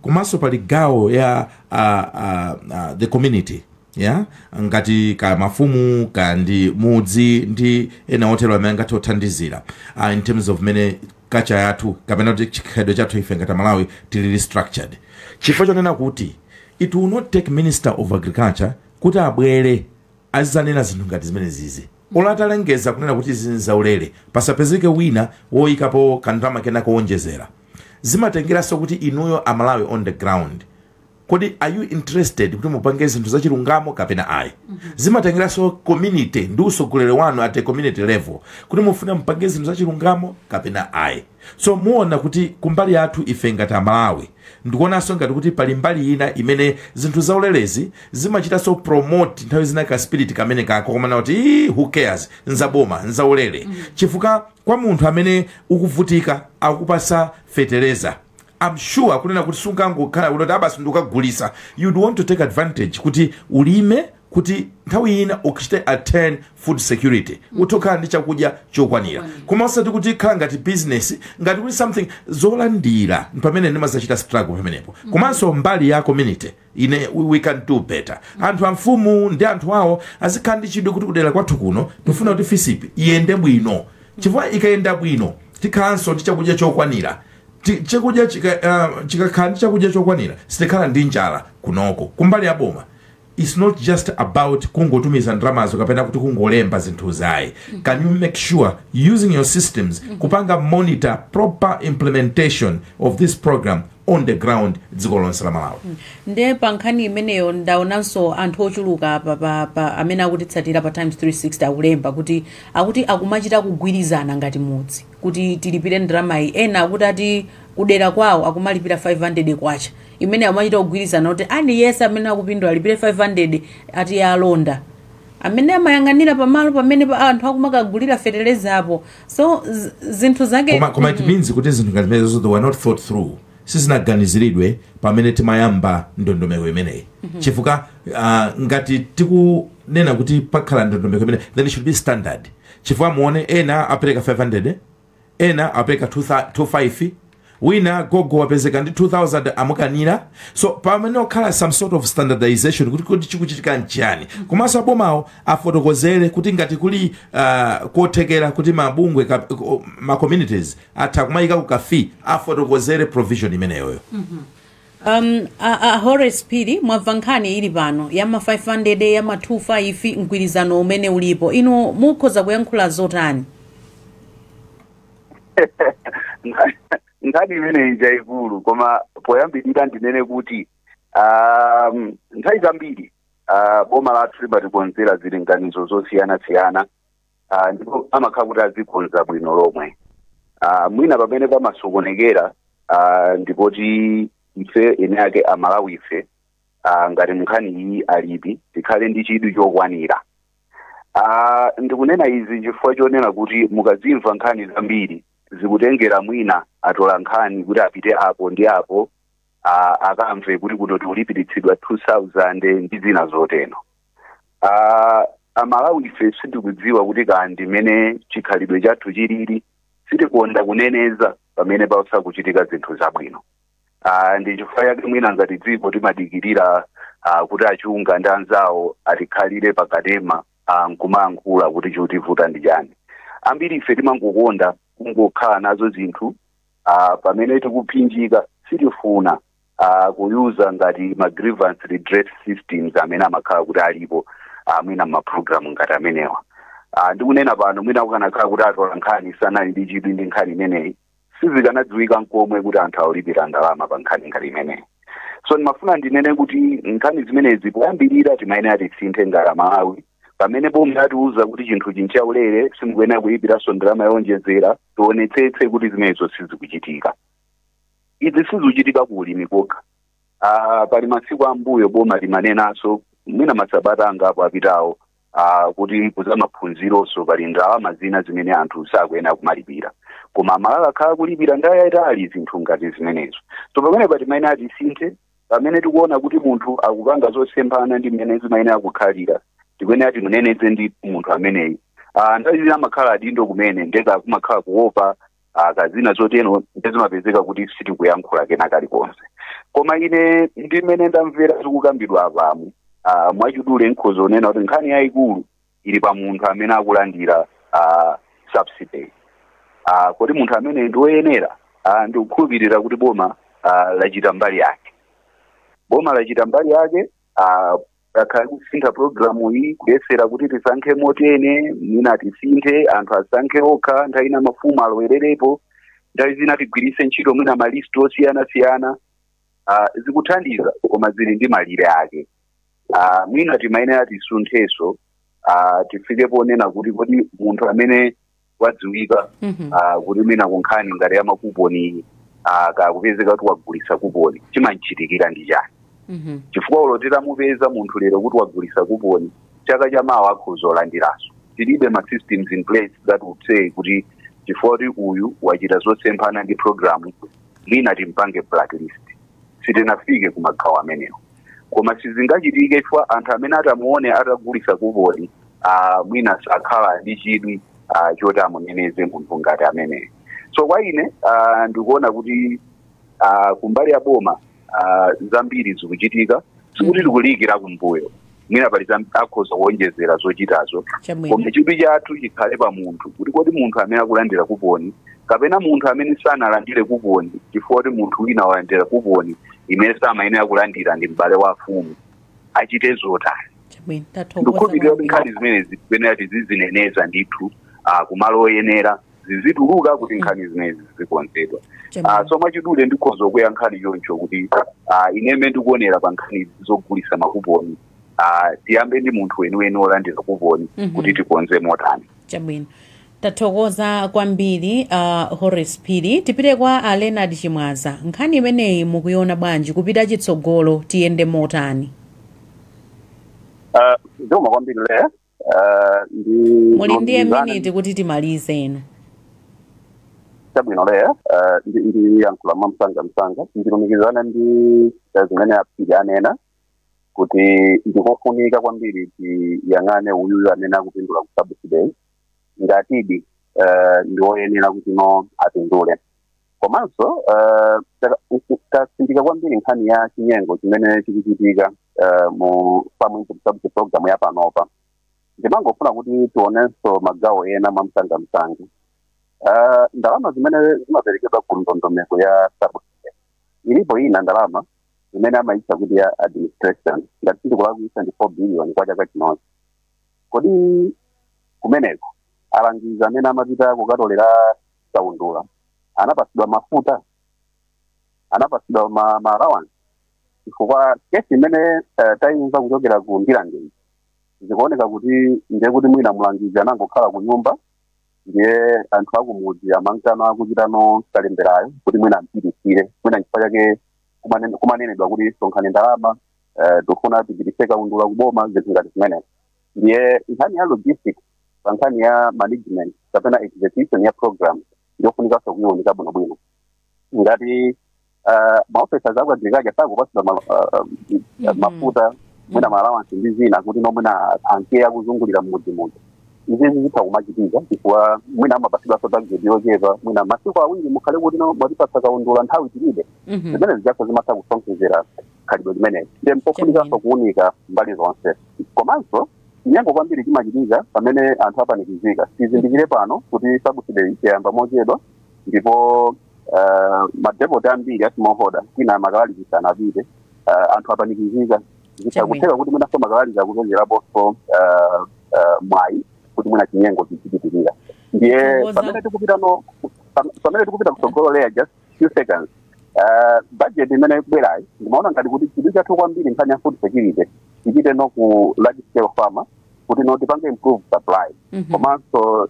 komanso pali gawo ya the community ngati ka mafumu kandi mudzi ndi ena otero amene ngati othandizira in terms of mene kacha yathu kapena kuti chikhalidwe chathu ife ngati Malawi tili restructured. Chifukwa chonena kuti it will not take Minister of Agriculture kuti abwere azanena zinthu ngati zimene zizi olatalengeza kunena kuti zinzaulere pasapezeke wina woyikapo kandama kena kuonjezera zimatengeranso kuti inuyo Amalawi on the ground kodi are you interested kuti mupange zinthu zachilungamo kapena ayi. Zimatengeranso community ndi usogolero wanu at a community level kuti mufuna mupange zinthu zachilungamo kapena ayi. So muona kuti kumbali yathu ife ngati Amalawi ndikuonanso ngati kuti pali mbali ina imene zinthu zaulelezi zimachitanso promote nthawi zina ka spirit kamene kakomana kuti who cares nzaboma nzaulere chifukwa kwa munthu amene ukuvutika akupasa fertilizer I'm sure kunena kuti sungangokhala kuti abasi ndukagulisa you'd want to take advantage kuti ulime kuti nthawi ina ukuchite attain food security utokhala ndi chakudya chokwanira koma usati kuti khala ngati business ngati kuti something zolandira pamene ndimazachita struggle pamenepo komanso mbali ya community ine we can do better. Anthu amfumu ndi anthu awo azikhala ndi chidwi kuti kudera kwathu kuno tifuna kuti FISIP iyende bwino chifukwa ikayenda bwino tikhalanso ndi chakudya chokwanira chakudya chikakhala ndi chakudya chokwanira sitikhala ndi njala kunoko kumbali ya boma it's not just about kungotumiza ndramazo kapena kuti kungolemba zinthu zayi. Can you make sure using your systems kupanga monitor proper implementation of this program on the ground dziko lonse la Malawi? Nde pankhani imeneyo ndaonanso anthu ochuluka pa amene akutitsatira pa Times 360 akulemba kuti akumachita kugwirizana ngati mudzi kuti tilipire ndramayi, ena akuti ati kudera kwawo akumalipira 500 kwacha, imene amachita kugwirizana kuti yes amene akupindula alipire 500 ati alonda amene amayang'anira pamalo pamene anthu akumakagulira fertilizer apo. So zinthu zake koma it means kuti zinthu ngati zimenezo they were not thought through, sizinaganiziridwe pamene timayamba ndondomeko imeneyi. Chifukwa ngati tikunena kuti pakhala ndondomeko imeneyi, then it should be standard. Chifukwa muone ena apereka 500, ena apereka 25, wina gogo wapezeka ndi 2000 amukanira. So pamene okhala some sort of standardization kuti chikuchitika nchani, komanso abomawo afotokozere kuti ngati kuli kothekera kuti mabungwe ma communities atha kumayika kukafi afotokozere provision imeneyoyo. Horace Phiri, mwamva nkhani ili pano yama 500 yama 25 mgwirizano umene ulipo, inu mukhoza kuyankhula zotani? Nkhani imene injaikulu, koma poyambirira ndinene kuti nthawi zambiri boma lathu limatikonzera zilinganizo zosiyana-siyana, ndipo amakhala kuti azikonza bwino lomwe. Mwina pamene pamasokonekera ndipoti ife ene ake amalawi ife ngati nkhani iyi alipi tikhale ndi chidwi chokwanira. Ndikunena izi chifukwa chonena kuti mukazimva nkhani zambiri zikutengera mwina atola nkhani kuti apite apo ndi apo akamve kuti kutoti ulipiritsidwa 2000 ndi zina zoteno. Amalawi ife sitikudziwa kuti kandi mene chikhalidwe chathu chilili, sitikonda kuneneza pamene pakuchitika zinthu zabwino. Ndi chifukwa chake mwina ngati dziko timadikirira kuti achunga ndi anzawo atikhalire pakatema nkumayankhula kuti chutivuta ndi chani. Ambiri ife timangokonda kungokhala nazo zinthu pamene tikuphinjika, sitifuna kuyuza ngati ma grievance redress systems amene amakhala kuti alipo mwina maprogramu ngati amenewa. Ndikunena pano mwina kukanakhala kuti atola nkhani sanali ndi chidwi ndi nkhani imeneyi, sizikanadziwika nkomwe kuti anthu aulipira ndalama pa nkhani ngati imeneyi. So ndimafuna ndinene kuti nkhani zimenezi poyambirira timayenera tisinthe ngati Malawi, pamene boma atiuza kuti chinthu chinchaulere simukuyenera kuyipiraso ndalama yowonjezera, tionetsetse kuti zimenezo sizikuchitika. Izi sizikuchitika ku ulimi kokha. Pali masiku ambuyo boma limanenanso mwina masabata angapo apitawo kuti kuzamaphunzironso pali ndalama zina zimene anthu sakuyenera kumalipira, koma Malawi akhala kulipira nthawi yayitali zinthu ngati zimenezo. So pamene timayenera tisinthe, pamene tikuona kuti munthu akupanga zosemphana ndi mmene zimayenera kukhalira, tikuyenera timuneneze ndi munthu ameneyi. Nthawi zina amakhala adindo kumene ndeka kumakhala kuopa kazina zoteno ndezimapezeka kuti sitikuyankhula kena kalikonse. Koma ine ndimene ndamvera zikukambidwa apamu mwachidule nkhozo onena kuti nkhani yayikulu ili pa munthu amene akulandira subsidy. Kuti munthu amene ndiwoyenera ndikukhulupirira kuti boma lachita mbali yake. Boma lachita mbali yake, akhala kusintha programu iyi kuyesera kuti tisankhe motene, mwina tisinthe anthu asankhe okha, nthawi ina mafumu alowererepo, nthawi zina tigwiritse ntchito mwina malisti osiyana-siyana. Zikuthandiza koma zili ndi malire ake. Mwina timayenera tisunthenso, tifike ponena kuti kodi munthu amene wadziwika kuti mwina kunkhani ngati ya makuponi kakupezeka kuti wagulitsa kuponi, chimanchitikira ndi chani. Chifukwa ulo titamupeza munthu lero kuti wagulitsa kuponi, chaka chamawa akhoza olandiraso. Tilibe ma systems in place that would say kuti chifukwa kuti uyu wachita zosemphana ndi programu mwina timpange blacklist. Sitinafike kumagawo amenewo. Koma sizingachitike chifukwa anthu amene atamuone atagulitsa kuponi mwina sakhala ndi chidwi choti amuneneze munthu ngati ameneyo. So kwa ine ndikuona kuti kumbali ya boma zambiri zikuchitika, sikuti tikulikira kumbuyo, mwina pali akhoza kuonjezera zochitazo, koma chidwi chathu chikhale pa munthu kuti kodi munthu amene akulandira kuponi kapena munthu amene sanalandire kuponi chifukwa kuti munthu wina walandira kuponi imene samayenera kulandira ndi m'bale wa mfumu, achite zotani ndikukhulupirira kuti nkhani zimenezi ziyenera tizizineneza ndithu kumalo oyenera zizituluka kuti nkhani zimenezi zikonzedwa so mwachidule ndikhoza kweya nkhani yoncho kuti inembe ndikuonera pa nkhani zogulisa makuponi tiyambe ndi munthu weniweni olandira kuponi kuti tikonze motani. Chabwino tathokoza kwambiri Horace Phiri. Tipite kwa Leonard Chimwaza, nkhani imeneyi mukuiona bwanji kupita chitsogolo tiyende motani? Ndoma kwambiri le muli ndiye minute kuti timalize eno. Chabwino le ndi yankhula msanga ndilumikizana ndi zimene Phiri anena kuti ndikofunika kwambiri tiyang'ane uyu anena kupindula ku subsidy ngatidi ndioyenera kuti no apindule komanso tasindika kwambiri nkhani ya chinyengo chimene chikuchitika mu family subsidy program ya panopa ndimangofuna kuti tionenso magawo ena msanga ndalama zimene zimaperekedwa ku ndondomeko ya subsidy ilipo ina ndalama imene amaitcha kuti ya administration ngati ndikulakwisa ndi 4 billion kwa chaka chinochi kodi kumeneko alangiza amene amapita kukatolera kaundula anapasidwa mafuta anapasidwa ma allowance chifukwa kesi imene tayimva kuchokera ku Ndilangeni zikuoneka kuti ndiye kuti mwina mulangizi anangokhala ku nyumba ndiye anthu akumudzi amankano akuchitano kalemberayo kuti mwina ampitisire mwina nchifukwa chake kumanenedwa kuti sonkhani ndalama tofuna tipitishe kaundula kuboma zinthu ngati zimenezi ndiye nkhani ya logistics pa nkhani ya management kapena execution ya program ndiyofunikanso kuiwunika bwinobwino ngati maofficers aku agriculture sakupasidwa mafuta mwina ma-allowance ndi zina kuti nomwina anke akuzungulira mmudzi izi zitha kumachitika chifukwa mwina amapasidwa target yochepa mwina masiku awiri mukhale kuti mwatipasa kaundula nthawi tilibe zimene zijakho zimatha kusonkhezera khalidwe limeneli ndiye mpofunikanso kuwunika mbali zonse komanso chinyengo kwambiri chimachitika pamene anthu apanikizika tizindikire pano kuti subsidy yayamba mochedwa ndipo madepoti ambiri a smallholder tina makalalikisana apite anthu apanikizika zitakutheka kuti mwinaso makalaliza kupezeraponso mwayi kuti mwina chinyengo chichipitirira ndiye pamene tikupita kutsogololera just few seconds budget imene ikubwerayi ndimaona ngati kuti chidwi chathu kwambiri nkhani ya food security tichite no ku large scale farmer kuti no tipange improve supply komanso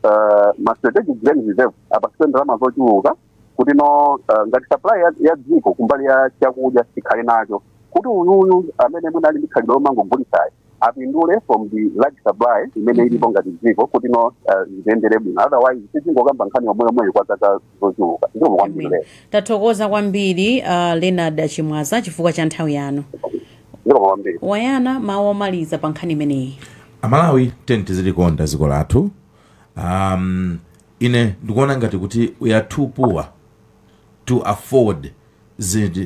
ma strategic grain reserve apasidwe ndalama zochuluka kuti no ngati supply ya dziko kumbali ya chakudya tikhale nacho kuti uyuyu amene mwina ali ndi khalidwe lomangogulisayi apindule from the large supply imene ilipo ngati dziko kuti no ziyendere bwino otherwise sizingokamba nkhani yomweyo kwa zaka zochuluka ndimo kwambiri. Tathokoza kwambiri Leonard Chimwaza chifukwa cha nthawi yanu. Wayana mawu omaliza pa nkhani imeneyi. Amalawi tizilikonda dziko lathu ine ndikuona ngati kuti we are too poor to afford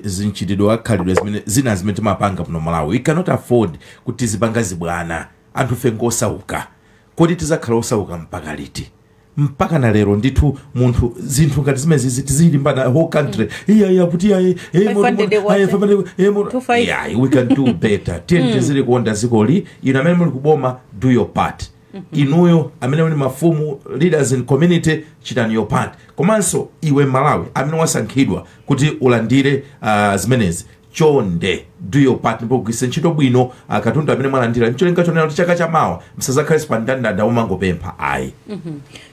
zinchitidwe akhalidwe zina zimene timapanga pano Malawi. We cannot afford kuti tizipanga zibwana anthu fe ngosauka kodi tizakhala osauka mpaka liti mpaka na lero ndithu munthu zinthu ngati zimezi tizilimbana whole country kuti we can do better tizilikonda zikoli inu amene muli kuboma do your part inuyo amene muli mafumu leaders in community chitani your part komanso iwe Malawi amene wasankhidwa kuti ulandire zimenezi chonde do your part ndipo kugwisa ntchito bwino katundu amene mwalandira ncholinga chonena kuti chaka chamawa msazakhale sipandanda umangopempha ayi.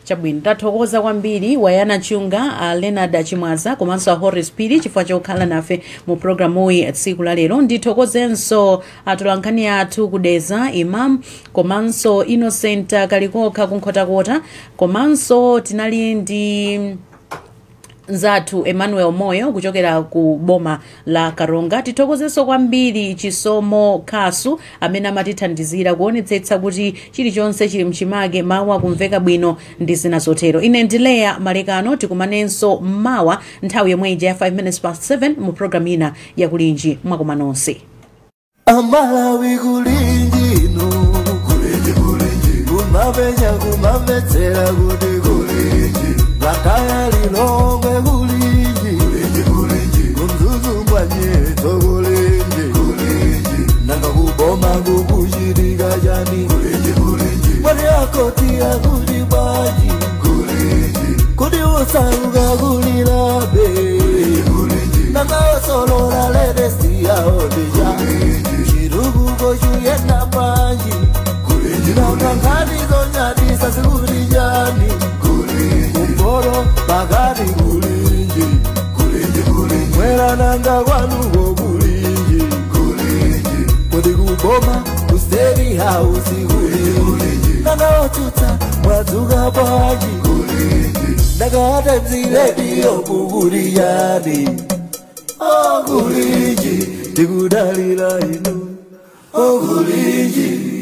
Chabwino tathokoza kwambiri Wayana Chunga, Leonard Chimwaza komanso Horace Phiri chifukwa chokhala nafe mu programu iyi tsiku la lero. Ndithokozenso atolankhani athu kudeza Imam komanso Innocent Kalikoka kunkhotakota komanso tinali ndi Nzathu Emmanuel Moyo kuchokera ku boma la Karonga. Tithokozenso kwambiri Chisomo Kasu amene amatithandizira kuonetsetsa kuti chilichonse chili mchimake mawu akumveka bwino ndi zina zotero. Ine ndileya Malekano tikumanenso mmawa nthawi yomwe ija ya 5 minutes past 7 mu program ina ya Kulinji mwakoma nonse. Amalawi kulinji no kumavenya kumavetsera kuti kulinji lakaya lilongwe kulinji kumzuzu mbwanyeto kulinji nanga kuboma kwangu kuchitika chani mwari akotia kuti bwanji kuti usauka kulirabe nakaosolola ledesiyaodeja chirukuko chuyenda bwanji nakangani zonyadisa sikuti chani kumboro pakati kulinji mwera nanga kwanuko kulinji kuti kuboma kuseri hausi kulinji nakaotutsa mwadzuka bwanji ndakaatadzirediyo kukuliyani okulinji tikudalira inu okulinji